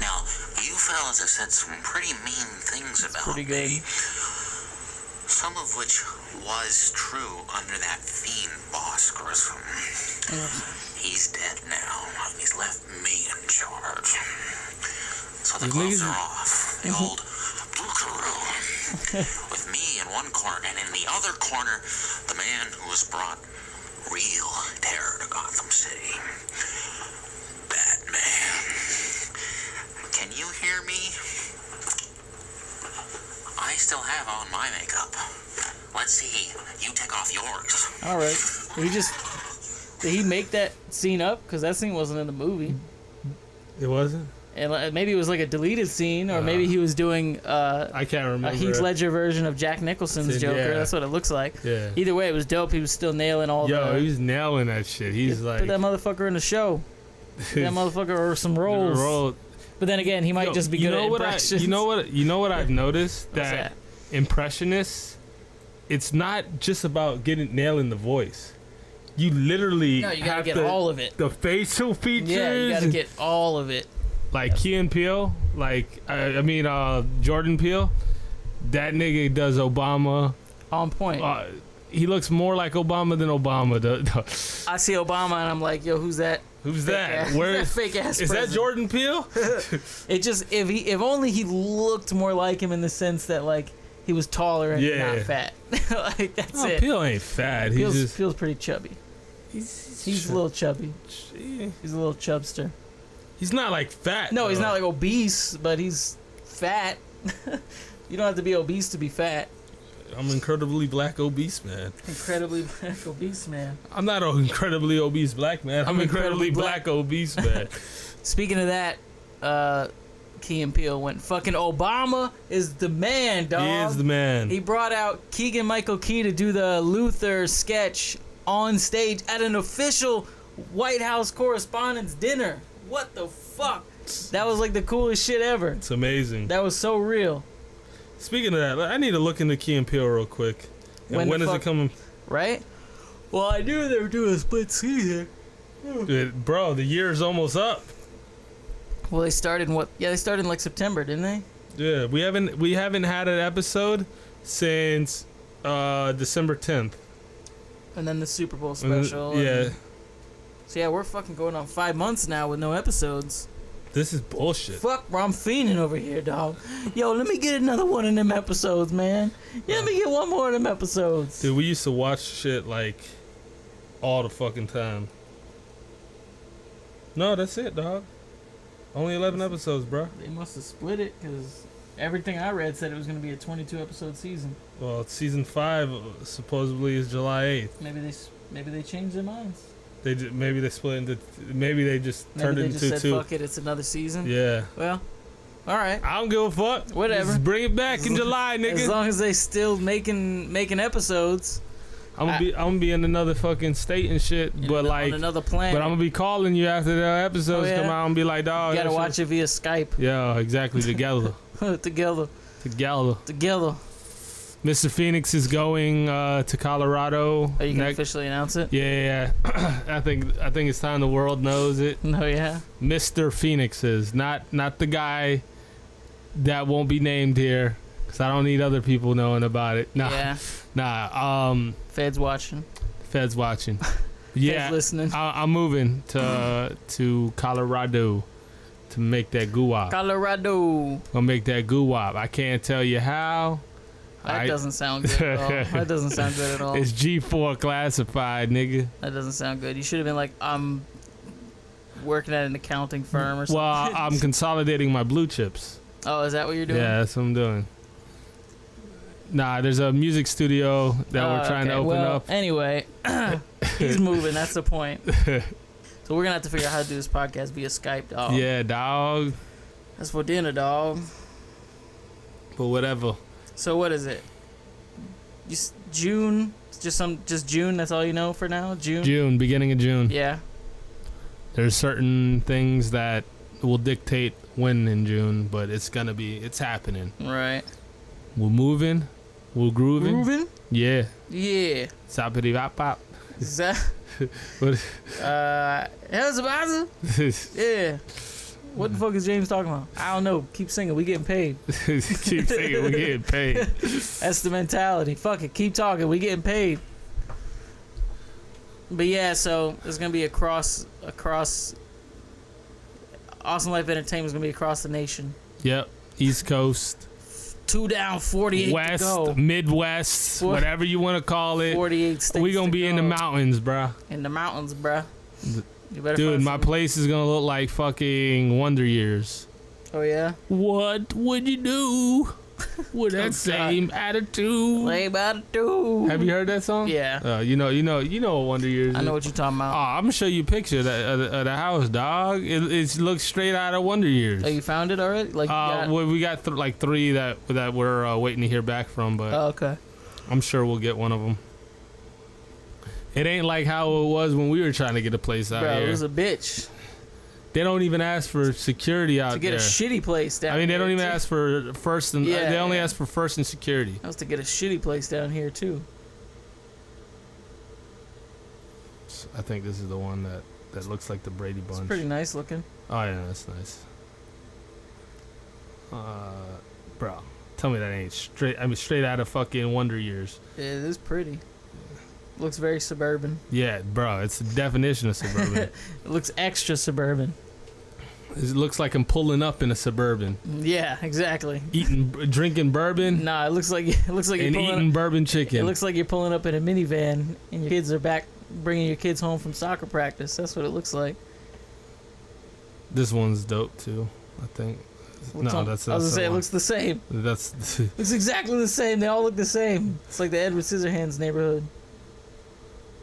Now, you fellas have said some pretty mean things about Pretty good. me. Some of which was true under that fiend boss Grissom. He's dead now, and he's left me in charge. So the These gloves niggas- are off. The old Blucheroo. With me in one corner, and in the other corner, the man who has brought real terror to Gotham City. Batman. Can you hear me? I still have on my makeup. Let's see. You take off yours. All right. Did he make that scene up? Because that scene wasn't in the movie. It wasn't? And maybe it was like a deleted scene, or maybe he was doing I can't remember. a Heath Ledger version of Jack Nicholson's Joker. Yeah. That's what it looks like. Yeah. Either way, it was dope. He was still nailing all Yo, he was nailing that shit. He's like... Put that motherfucker in the show. Put that motherfucker or some roles. But then again, he might just be good at impressions. You know what I've noticed? What's that impressionists, it's not just about nailing the voice. You literally No, you gotta have get all of it. The facial features. Yeah, you gotta get all of it. Like Key and Peele, Jordan Peele, that nigga does Obama On point. He looks more like Obama than Obama. I see Obama and I'm like, yo, who's that? Who's that? Where is that fake ass? Is that Jordan Peele? It just if only he looked more like him in the sense that like he was taller and not fat. Like that's it. Peele ain't fat. He feels pretty chubby. He's a little chubby. He's a little chubster. He's not like fat. No, though. he's not like obese, but he's fat. You don't have to be obese to be fat. I'm incredibly black obese man. Incredibly black obese man. I'm not an incredibly obese black man. I'm incredibly black obese man. Speaking of that, Key and Peele went fucking Obama is the man, dog. He is the man. He brought out Keegan-Michael Key to do the Luther sketch on stage at an official White House Correspondents' dinner. What the fuck? That was like the coolest shit ever. It's amazing. That was so real. Speaking of that, I need to look into Key and Peele real quick. And when is it coming? Right? Well, I knew they were doing a split season. Bro, the year's almost up. Well, they started in what? Yeah, they started in like September, didn't they? Yeah, we haven't had an episode since December 10th. And then the Super Bowl special. So yeah, we're fucking going on 5 months now with no episodes. This is bullshit. Fuck, bro, I'm fiending over here, dog. Yo, let me get another one of them episodes, man. Yeah, let me get one more of them episodes. Dude, we used to watch shit like all the fucking time. No, that's it, dog. Only 11 episodes, bro. They must have split it because everything I read said it was going to be a 22 episode season. Well, season 5 supposedly is July 8th. Maybe they changed their minds. Maybe they split into. Maybe they just turned it into said, two. Fuck it, it's another season. Yeah. Well, all right. I don't give a fuck. Whatever. Just bring it back in July, nigga. As long as they still making episodes. I'm gonna be in another fucking state and shit, but on another planet. But I'm gonna be calling you after the episodes come out and be like, dog. You gotta watch it via Skype. Yeah, exactly. Together. Together. Mr. Phoenix is going to Colorado. Are you gonna officially announce it? Yeah. I think it's time the world knows it. No, yeah. Mr. Phoenix is not the guy that won't be named here, because I don't need other people knowing about it. Nah. Feds watching. Yeah. Feds listening. I'm moving to Colorado to make that guwap. Colorado. Gonna make that guwap. I can't tell you how. That doesn't sound good at all. That doesn't sound good at all. It's G4 classified, nigga. That doesn't sound good. You should have been like, I'm working at an accounting firm or something. Well, I'm consolidating my blue chips. Oh, is that what you're doing? Yeah, that's what I'm doing. Nah, there's a music studio that we're trying to open up. Anyway, he's moving. That's the point. So we're going to have to figure out how to do this podcast via Skype, dog. Yeah, dog. That's for dinner, dog. But whatever. So what is it? June? Just June? That's all you know for now? June, beginning of June. Yeah. There's certain things that will dictate when in June, but it's happening. Right. We're moving. We're grooving. Grooving? Yeah. Yeah. Sappity bop bop. Is that? What? How's about Yeah. What the fuck is James talking about? I don't know. Keep singing. We getting paid. Keep singing. We getting paid. That's the mentality. Fuck it. Keep talking. We getting paid. But yeah, so there's gonna be across Awesome Life Entertainment is gonna be across the nation. Yep. East Coast. 2 down, 48 West, to go. Midwest, whatever you want to call it. 48 states. We gonna be in the mountains, bruh. In the mountains, bruh. Dude, my place is gonna look like fucking Wonder Years. Oh yeah. What would you do with that same attitude. Lay about it too. Have you heard that song? Yeah. You know what Wonder Years is. I know what you're talking about. I'm gonna show you a picture of the house, dog. It looks straight out of Wonder Years. Oh, you found it already? Like, well, we got like 3 that we're waiting to hear back from, but okay. I'm sure we'll get one of them. It ain't like how it was when we were trying to get a place out here. Bro, it was a bitch. They don't even ask for security out there. To get a shitty place down here. I mean, they don't even ask for first and they only ask for first and security. That was to get a shitty place down here too. I think this is the one that looks like the Brady Bunch. It's pretty nice looking. Oh yeah, that's nice. Bro, tell me that ain't straight. I mean, straight out of fucking Wonder Years. It is pretty. Looks very suburban. Yeah, bro, it's the definition of suburban. It looks extra suburban. It looks like I'm pulling up in a Suburban. Yeah, exactly. Drinking bourbon. Nah, it looks like you're eating bourbon chicken. It looks like you're pulling up in a minivan and your kids are back, bringing your kids home from soccer practice. That's what it looks like. This one's dope too, I think. I was gonna say it looks the same. That's It's exactly the same. They all look the same. It's like the Edward Scissorhands neighborhood.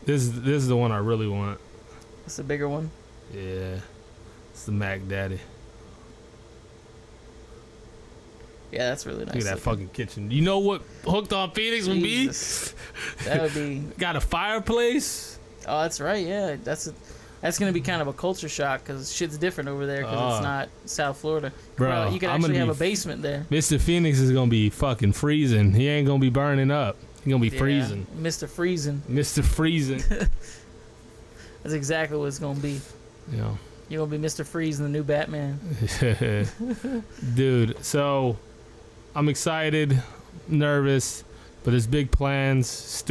this is the one I really want. That's the bigger one. Yeah, it's the Mac Daddy. Yeah, that's really nice. Look at that fucking kitchen. You know what Hooked on Phoenix would be? That would be. Got a fireplace. Oh, that's right. Yeah, that's gonna be kind of a culture shock because shit's different over there because it's not South Florida. Bro, you can actually have a basement there. Mr. Phoenix is gonna be fucking freezing. He ain't gonna be burning up. He's gonna be freezing. Mr. Freezing. Mr. Freezing. That's exactly what it's gonna be. You know. You're gonna be Mr. Freeze in the new Batman. Dude, so I'm excited, nervous, but there's big plans.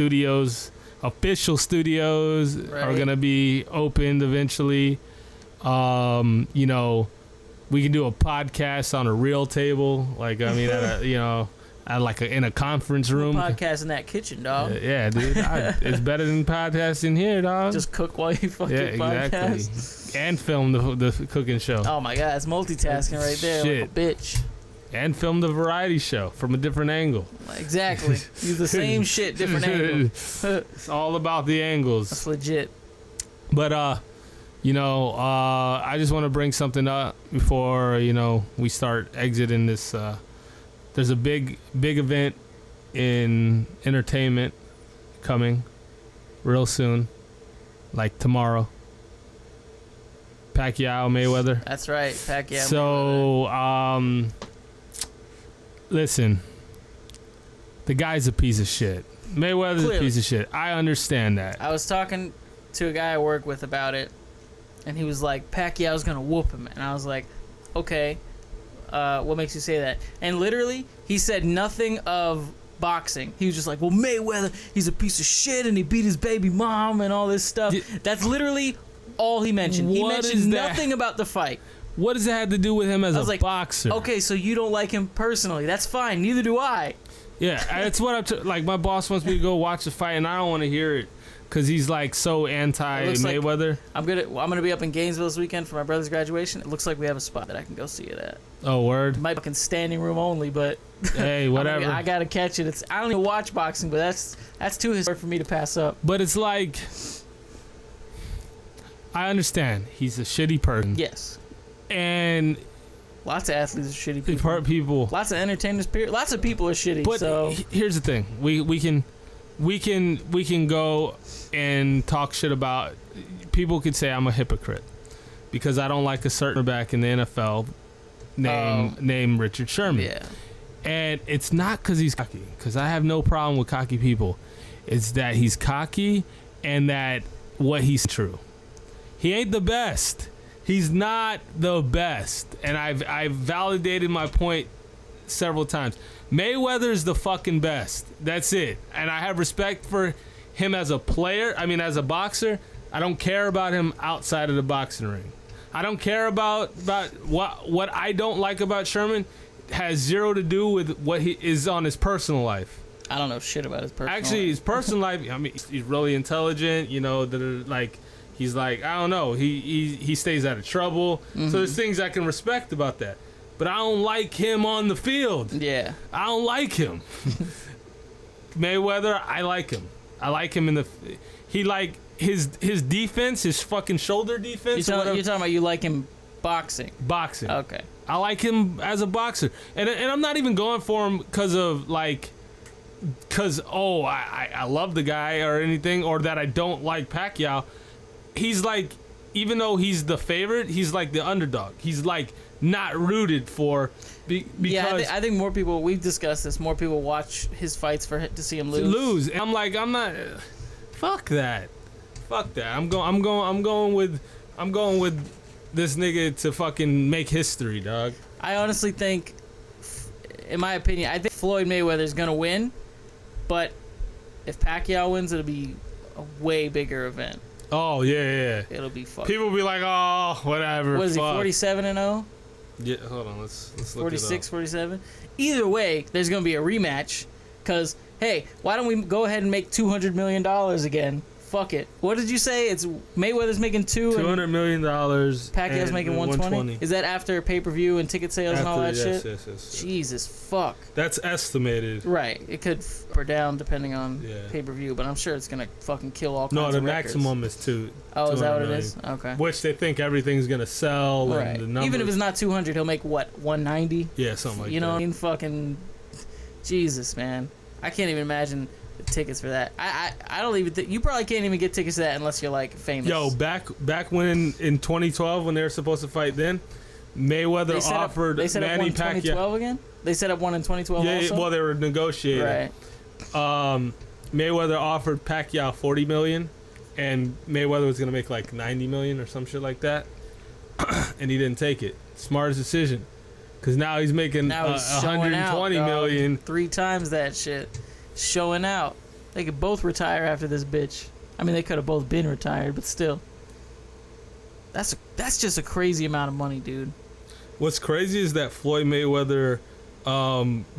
Official studios are gonna be opened eventually. You know, we can do a podcast on a real table, like I mean, in a conference room. Podcast in that kitchen, dog. Yeah, dude, it's better than podcasting here, dog. Just cook while you fucking podcast. Exactly. And film the cooking show. Oh my god, it's multitasking right there, like a bitch. And film the variety show from a different angle. Exactly. Use the same shit, different angle. It's all about the angles. That's legit. But I just want to bring something up before we start exiting this. There's a big event in entertainment coming real soon, like tomorrow. Pacquiao, Mayweather. That's right, Pacquiao. So, Mayweather. Listen, the guy's a piece of shit. Mayweather's a piece of shit. I understand that. I was talking to a guy I work with about it, and he was like, Pacquiao's gonna whoop him. And I was like, okay, what makes you say that? And literally, he said nothing of boxing. He was just like, well, Mayweather, he's a piece of shit, and he beat his baby mom and all this stuff. That's literally all he mentioned. He mentioned nothing about the fight. What does it have to do with him as a boxer? Okay, so you don't like him personally. That's fine. Neither do I. Yeah, that's what I'm like. My boss wants me to go watch the fight, and I don't want to hear it because he's like so anti-Mayweather. Like I'm gonna be up in Gainesville this weekend for my brother's graduation. It looks like we have a spot that I can go see it at. Oh, word. Might be standing room only, but hey, whatever. I gotta catch it. I don't even watch boxing, but that's too historic for me to pass up. But it's like, I understand he's a shitty person. Yes. And lots of athletes are shitty people. Lots of entertainers. Lots of people are shitty. But so here's the thing: we can go and talk shit about. People could say I'm a hypocrite because I don't like a certain back in the NFL named Richard Sherman. Yeah. And it's not because he's cocky, because I have no problem with cocky people. It's that he's cocky and that what he's true. He ain't the best. He's not the best, and I've validated my point several times. Mayweather's the fucking best. That's it. And I have respect for him as a player. I mean, as a boxer. I don't care about him outside of the boxing ring. I don't care about what I don't like about Sherman has zero to do with what he is on his personal life. I don't know shit about his personal life. His personal life, I mean, he's really intelligent, he's like, I don't know, he stays out of trouble. Mm-hmm. So there's things I can respect about that. but I don't like him on the field. Yeah. I don't like him. Mayweather, I like him. I like him in the. He like his defense, his fucking shoulder defense. You're talking about you like him boxing. Boxing. Okay. I like him as a boxer, and I'm not even going for him because of like, I love the guy or anything, or that I don't like Pacquiao. He's like, even though he's the favorite, he's like the underdog. He's like not rooted for because yeah, I think more people. We've discussed this. More people watch his fights to see him lose. And I'm like, I'm not. Fuck that. I'm going with this nigga to fucking make history, dog. I honestly think, in my opinion, I think Floyd Mayweather is gonna win, but if Pacquiao wins, it'll be a way bigger event. Oh yeah. It'll be fucking. People will be like, oh, whatever. What is he, fuck. 47-0? Yeah, hold on, let's look 46, it up. 47. Either way, there's gonna be a rematch. Cause hey, why don't we go ahead and make $200 million again? Fuck it. What did you say? It's Mayweather's making $200 million. Pacquiao's making 120. Is that after pay-per-view and ticket sales and all that shit? Yes. Jesus fuck. That's estimated. Right. It could up or down depending on Yeah. pay-per-view, but I'm sure it's gonna fucking kill all kinds No, of the records. maximum is two. Oh, is that what it 200 is? Okay. Which they think everything's gonna sell. Right. And the numbers. Even if it's not 200, he'll make what, 190? Yeah, something like that. You know what I mean? Fucking Jesus, man. I can't even imagine the tickets for that. I don't even think you probably can't even get tickets to that unless you're like famous. Yo, back when in 2012 when they were supposed to fight, then Mayweather offered they set Manny up one in Pacquiao. 2012 again. They set up one in 2012 Yeah, also. well they were negotiating. Right. Mayweather offered Pacquiao $40 million, and Mayweather was gonna make like $90 million or some shit like that, and he didn't take it. Smartest decision, because now he's making $120 million. 3 times that shit. Showing out. They could both retire after this bitch. I mean, they could have both been retired, but still. That's just a crazy amount of money, dude. What's crazy is that Floyd Mayweather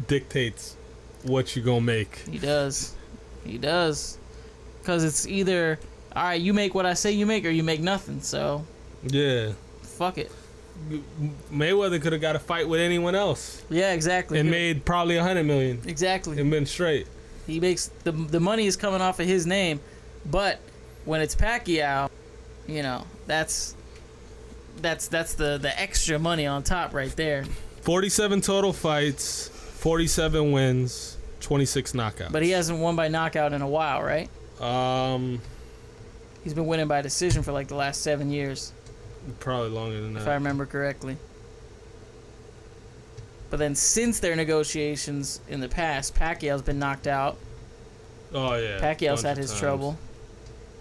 dictates what you gonna make. He does. Because it's either, all right, you make what I say you make, or you make nothing. So, Yeah. fuck it. Mayweather could have got a fight with anyone else Yeah, exactly. and made probably $100 million Exactly. and been straight. He makes the money is coming off of his name, but when it's Pacquiao, you know, that's the extra money on top right there. 47 total fights, 47 wins, 26 knockouts. But he hasn't won by knockout in a while, right? He's been winning by decision for like the last 7 years, Probably longer than if I that. remember correctly. But then since their negotiations in the past, Pacquiao's been knocked out. Oh yeah. Pacquiao's Bunch had of his times. trouble.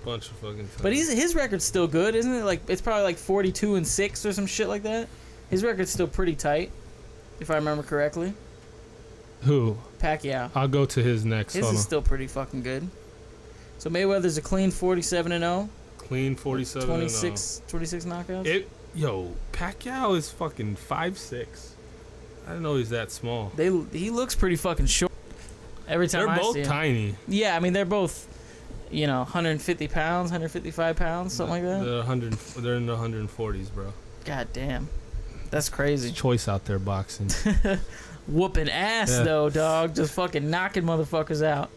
Bunch of fucking times. But his record's still good, isn't it? Like it's probably like 42-6 or some shit like that. His record's still pretty tight, if I remember correctly. Who? Pacquiao. I'll go to his next. His Hold is on. still pretty fucking good. So Mayweather's a clean 47-0, Clean 47. 26 knockouts. Yo, Pacquiao is fucking 5'6". I didn't know he's that small. He looks pretty fucking short. Every time They're I both see him. tiny. Yeah, I mean they're both, 150 pounds, 155 pounds, something like that. They're in the 140s, bro. God damn, that's crazy. It's choice out there boxing. Whooping ass Yeah. though, dog. Just fucking knocking motherfuckers out.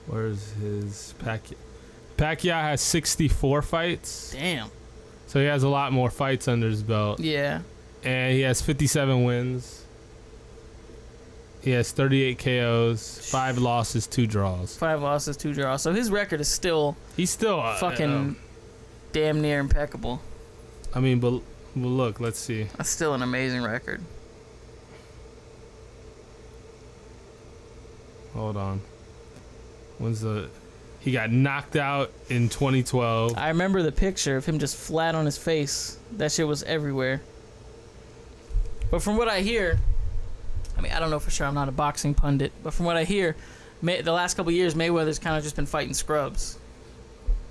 Where's his Pacquiao? Pacquiao has 64 fights, Damn. so he has a lot more fights under his belt. Yeah. And he has 57 wins. He has 38 KOs, 5 losses, 2 draws. 5 losses, 2 draws. So his record is still He's still fucking damn near impeccable. I mean, but look, let's see. That's still an amazing record. Hold on. He got knocked out in 2012. I remember the picture of him just flat on his face. That shit was everywhere. But from what I hear, I mean, I don't know for sure. I'm not a boxing pundit. But from what I hear, the last couple of years, Mayweather's kind of just been fighting scrubs.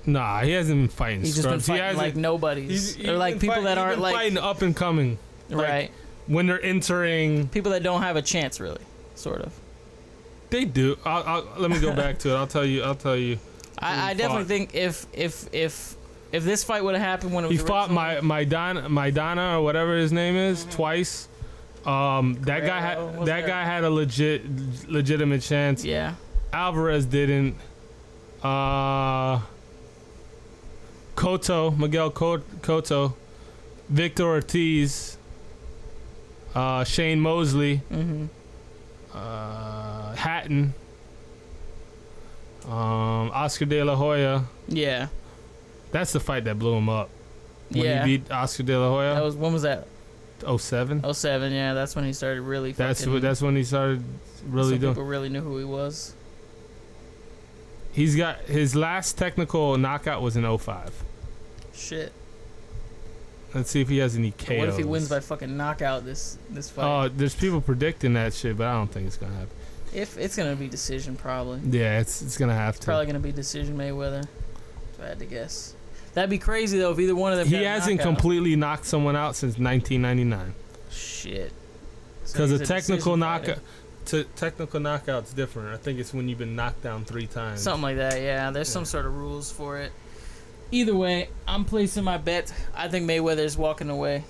Nah, he hasn't been fighting He's just scrubs. been fighting like nobodies. He's Or like been people that he's aren't been like... fighting up and coming. Like, Right. when they're entering, People that don't have a chance, really. Sort of. they do. Let me go back to it. I'll tell you. I Who definitely fought? think if If this fight would have happened when it was He fought originally- Maidana or whatever his name is twice. That guy had a legitimate chance. Yeah. Alvarez didn't. Miguel Cotto, Victor Ortiz, Shane Mosley, Hatton, Oscar De La Hoya. Yeah. That's the fight that blew him up. When Yeah. he beat Oscar De La Hoya. When was that? 07. 07, yeah, that's when he started really That's fucking... when he started really some doing. people really knew who he was. He's got his last technical knockout was in 05. Shit. Let's see if he has any KOs. What if he wins by fucking knockout this fight? Oh, there's people predicting that shit, but I don't think it's gonna happen. If it's gonna be decision, probably. Yeah, it's gonna have to. Probably gonna be decision Mayweather. If I had to guess. That'd be crazy though if either one of them. He got a hasn't knockout. completely knocked someone out since 1999. Shit. So Because he's a a technical decision knockout, fighter. technical knockout's different. I think it's when you've been knocked down 3 times. Something like that. Yeah, there's some sort of rules for it. Either way, I'm placing my bet. I think Mayweather's walking away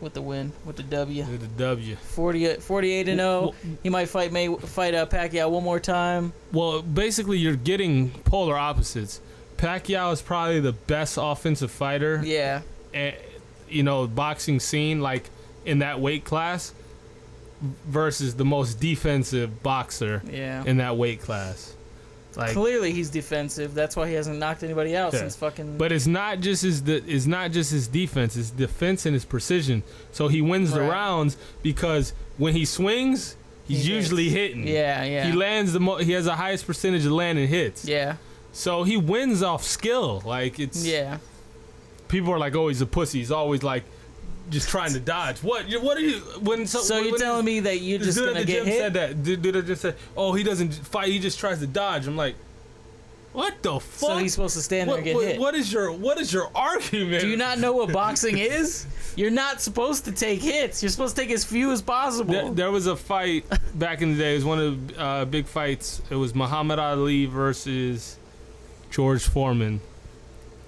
with the win, with the W. The W. 48-0. He might fight Pacquiao one more time. Well, basically, you're getting polar opposites. Pacquiao is probably the best offensive fighter. Yeah. Boxing scene, like in that weight class, versus the most defensive boxer Yeah. in that weight class. Like, Clearly, he's defensive. That's why he hasn't knocked anybody out since fucking. but it's not just his defense. It's defense and his precision. So he wins the Right. rounds because when he swings, he's He usually hits. hitting. Yeah, yeah. He lands he has the highest percentage of landing hits. Yeah. So he wins off skill. Like it's Yeah. people are like, oh, he's a pussy. He's always like just trying to dodge. What are you when? So you're telling me that you're just dude gonna at the get gym hit? said that. Dude that just said, oh, he doesn't fight. He just tries to dodge. I'm like, what the fuck? So he's supposed to stand there and get hit. What is your argument? Do you not know what boxing is? You're not supposed to take hits. You're supposed to take as few as possible. There was a fight back in the day. It was one of the big fights. It was Muhammad Ali versus George Foreman.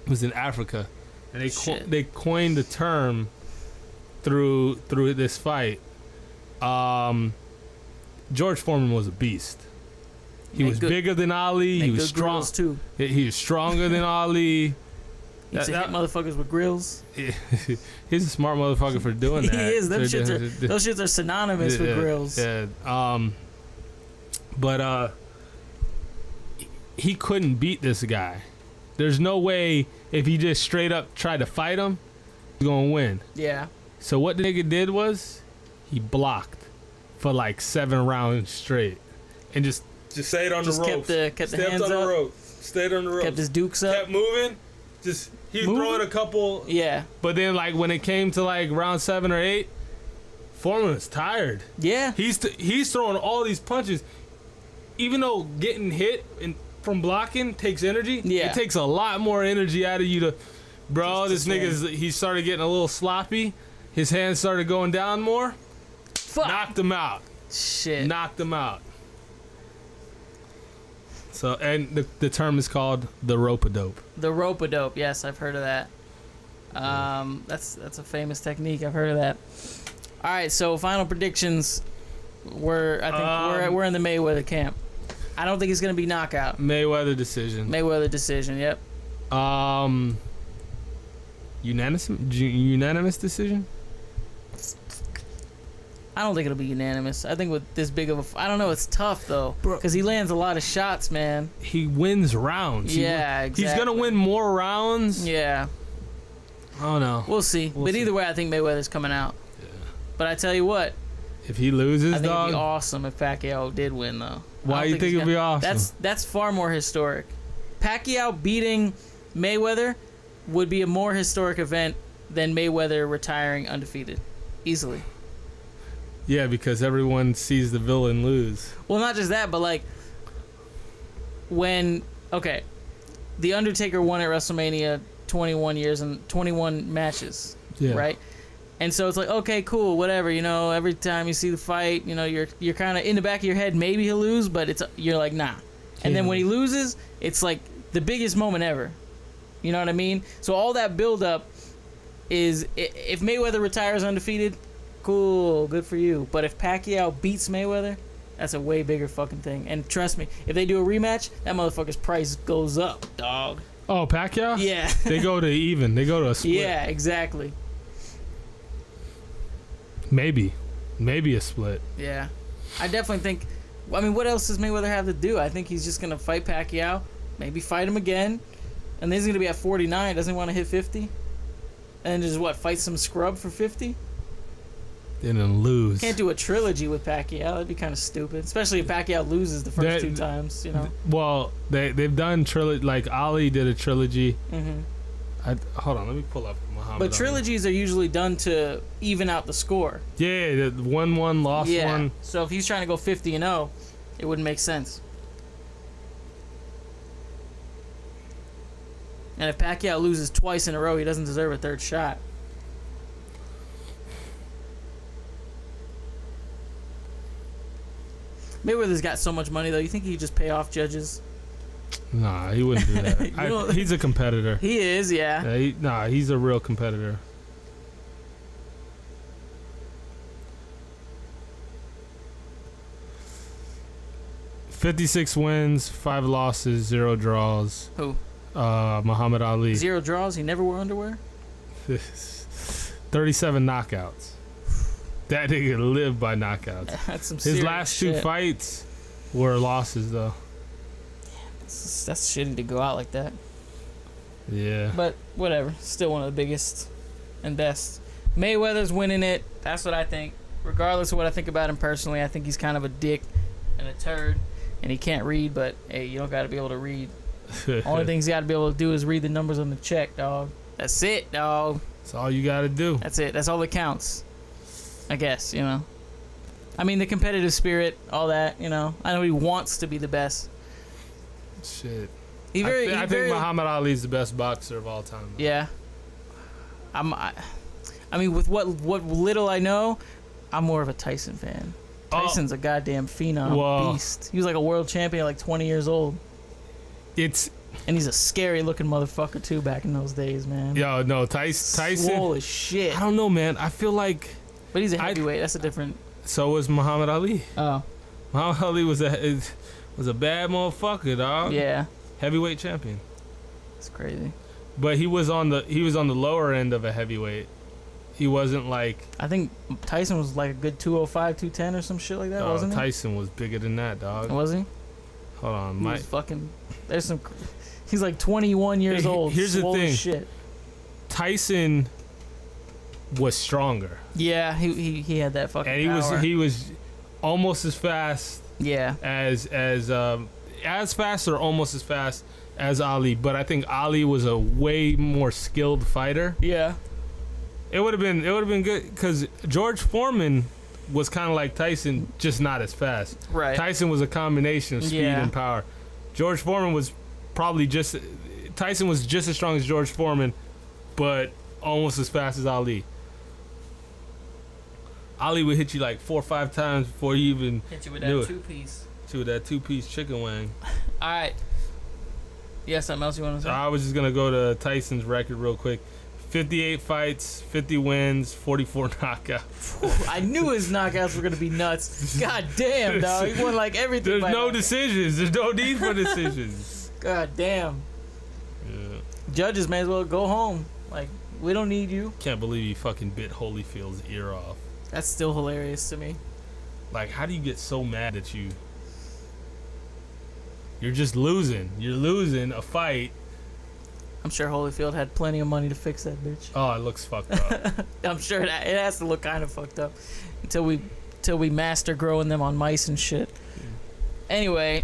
It was in Africa, and they coined the term through this fight. George Foreman was a beast. He was bigger than Ali. He was strong too. He was stronger than Ali. He used to hit motherfuckers with grills. He's a smart motherfucker for doing that. He is. Those shits are synonymous with grills. Yeah. But he couldn't beat this guy. There's no way if he just straight up tried to fight him, he's gonna win. Yeah. So what the nigga did was he blocked for like 7 rounds straight, and just stayed on the ropes. Kept the hands on the up. rope. Stayed on the ropes. Kept his dukes up. Kept moving. Just he was Moving? throwing a couple. Yeah. But then like when it came to like round 7 or 8, Foreman was tired. Yeah. He's throwing all these punches, even though getting hit from blocking takes energy. Yeah. It takes a lot more energy out of you to, bro. Just This to nigga's he started getting a little sloppy. His hands started going down more. Fuck. Knocked him out. Shit. Knocked him out. So and the term is called the rope-a-dope. The rope-a-dope. Yes, I've heard of that. That's a famous technique. I've heard of that. All right, so final predictions. We're in the Mayweather camp. I don't think it's gonna be knockout. Mayweather decision. Mayweather decision. Yep. Unanimous decision. I don't think it'll be unanimous. I think with this big of I don't know. It's tough though, because he lands a lot of shots, man. He wins rounds. Yeah, exactly. He's gonna win more rounds. Yeah. I don't know. We'll see. We'll But see. either way, I think Mayweather's coming out. Yeah. But I tell you what, If he loses, I think dog. it'd be awesome if Pacquiao did win, though. Why you think it'd be awesome? That's far more historic. Pacquiao beating Mayweather would be a more historic event than Mayweather retiring undefeated, easily. Yeah, because everyone sees the villain lose. Well, not just that, but like when The Undertaker won at WrestleMania 21 years and 21 matches, Yeah. right? And so it's like, okay, cool, whatever. You know, every time you see the fight, you know, you're kind of in the back of your head, maybe he'll lose, but you're like, nah. And then when he loses, it's like the biggest moment ever. You know what I mean? So all that build-up is... If Mayweather retires undefeated, cool, good for you. But if Pacquiao beats Mayweather, that's a way bigger fucking thing. And trust me, if they do a rematch, that motherfucker's price goes up, dog. Oh, Pacquiao? Yeah. They go to even. They go to a split. Yeah, exactly. Maybe a split. Yeah. I definitely think... I mean, what else does Mayweather have to do? I think he's just going to fight Pacquiao, maybe fight him again, and then he's going to be at 49. Doesn't he want to hit 50? And just, fight some scrub for 50? Then lose. Can't do a trilogy with Pacquiao. That'd be kind of stupid. Especially if Pacquiao loses the first two times, you know? Well, they've done trilogy. Like, Ali did a trilogy. Mm-hmm. Hold on, let me pull up Muhammad But Ali. trilogies are usually done to even out the score. Yeah, the 1-1, lost one. So if he's trying to go 50-0, it wouldn't make sense. And if Pacquiao loses twice in a row, he doesn't deserve a third shot. Mayweather's got so much money, though. You think he could just pay off judges? Nah, he wouldn't do that. He's a competitor. He is, yeah. He's a real competitor. "56 wins, 5 losses, 0 draws." Who? Muhammad Ali. 0 draws? He never wore underwear? 37 knockouts. That nigga lived by knockouts. That's some His serious last shit. 2 fights were losses, though. That's shitty to go out like that. Yeah. But whatever. Still one of the biggest and best. Mayweather's winning it. That's what I think. Regardless of what I think about him personally, I think he's kind of a dick and a turd. And he can't read, but hey, you don't got to be able to read. Only thing he's got to be able to do is read the numbers on the check, dog. That's it, dog. That's all you got to do. That's it. That's all that counts. I guess, you know. I mean, the competitive spirit, all that, you know. I know he wants to be the best. Shit. I think Muhammad Ali's the best boxer of all time. Though. Yeah. I mean, with what little I know, I'm more of a Tyson fan. Tyson's a goddamn phenom beast. He was like a world champion at like 20 years old. And he's a scary looking motherfucker too back in those days, man. Yo, no, Tyson. Swole as shit. I don't know, man. I feel like. But he's a heavyweight. That's a different. So was Muhammad Ali. Oh. Muhammad Ali was a bad motherfucker, dog. Yeah. Heavyweight champion. It's crazy. But he was on the lower end of a heavyweight. He wasn't like. I think Tyson was like a good 205, 210 or some shit like that, wasn't he? Tyson was bigger than that, dog. Was he? Hold on, he was fucking. There's some. He's like 21 years old. Here's the thing. Shit. Tyson was stronger. Yeah, he had that fucking. And power. he was almost as fast. Yeah. As fast or almost as fast as Ali, but I think Ali was a way more skilled fighter. Yeah. It would have been good because George Foreman was kind of like Tyson, just not as fast. Right. Tyson was a combination of speed and power. George Foreman was probably Tyson was just as strong as George Foreman, but almost as fast as Ali. Ali would hit you like 4 or 5 times before you even hit you with knew that it. 2-piece. Hit you with that 2-piece chicken wing. All right. You got something else you want to say? I was just gonna go to Tyson's record real quick. 58 fights, 50 wins, 44 knockouts. I knew his knockouts were gonna be nuts. God damn, dog. He won like everything. There's no decisions. There's no need for decisions. God damn. Yeah. Judges may as well go home. Like, we don't need you. Can't believe he fucking bit Holyfield's ear off. That's still hilarious to me. Like, how do you get so mad at you? You're just losing. You're losing a fight. I'm sure Holyfield had plenty of money to fix that bitch. Oh, it looks fucked up. I'm sure it has to look kind of fucked up until we master growing them on mice and shit. Anyway,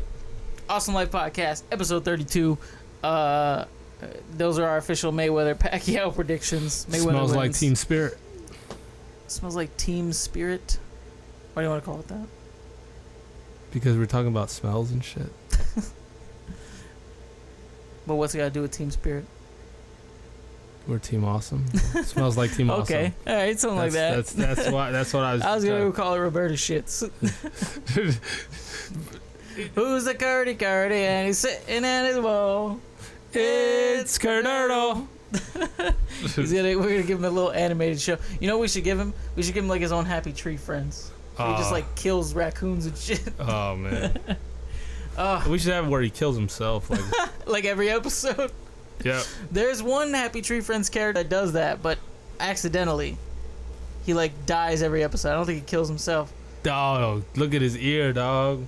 Awesome Life Podcast, episode 32. Those are our official Mayweather Pacquiao predictions. Mayweather Smells wins. like team spirit. Smells like team spirit. Why do you want to call it that? Because we're talking about smells and shit. But what's it got to do with team spirit? We're team awesome. Smells like team awesome. Okay, all right, something like that. That's what I was. I was gonna call it Roberta shits. Who's the curdy and he's sitting at his wall? It's Skirnerdle. We're gonna give him a little animated show. You know what we should give him? We should give him like his own Happy Tree Friends. Where he just like kills raccoons and shit. Oh man. We should have where he kills himself. Like, like every episode. Yep. There's one Happy Tree Friends character that does that, but accidentally. He like dies every episode. I don't think he kills himself. Dog, look at his ear, dog.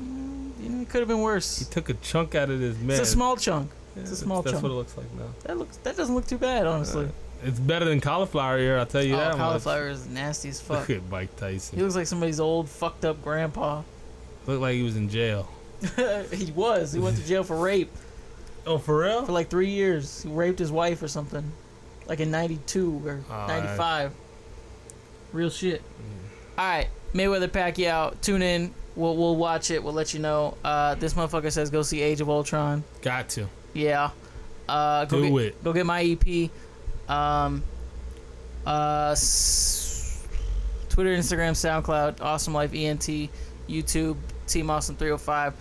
You know, it could have been worse. He took a chunk out of his man. It's a small chunk. It's a small chunk. That's what it looks like now. That doesn't look too bad, honestly. It's better than cauliflower ear, I'll tell you that. Cauliflower is nasty as fuck. Look at Mike Tyson. He looks like somebody's old fucked up grandpa. Looked like he was in jail. He was. He went to jail for rape. Oh, for real? For like 3 years. He raped his wife or something. Like in 92 or 95. Real shit. Alright, Mayweather Pacquiao. Tune in. We'll watch it. We'll let you know. This motherfucker says go see Age of Ultron. Got to. Yeah. Do it. Go get my EP. Twitter, Instagram, SoundCloud, Awesome Life ENT, YouTube, Team Awesome 305.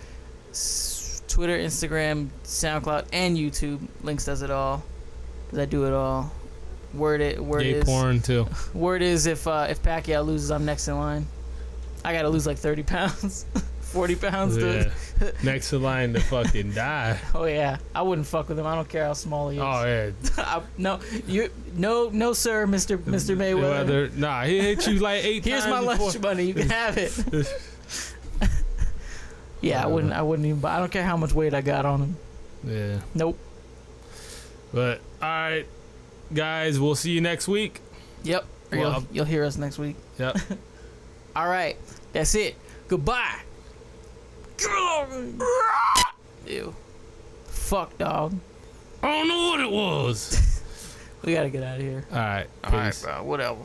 Twitter, Instagram, SoundCloud, and YouTube. Lynx does it all. Cause I do it all. Word Gay is porn too. Word is if Pacquiao loses, I'm next in line. I gotta lose like 30 pounds, 40 pounds. Yeah. Dude. Next in line to fucking die. Oh yeah, I wouldn't fuck with him. I don't care how small he is. Oh yeah. No, sir, Mr. Mayweather. Nah, he hit you like 8 Here's times. my lunch money. You can have it. Yeah, I wouldn't even. I don't care how much weight I got on him. Yeah. Nope. But all right, guys, we'll see you next week. Yep. Well, You'll hear us next week. Yep. All right. That's it. Goodbye. Ew. Fuck, dog. I don't know what it was. We gotta get out of here. All right. All right, Peace. bro. Whatever.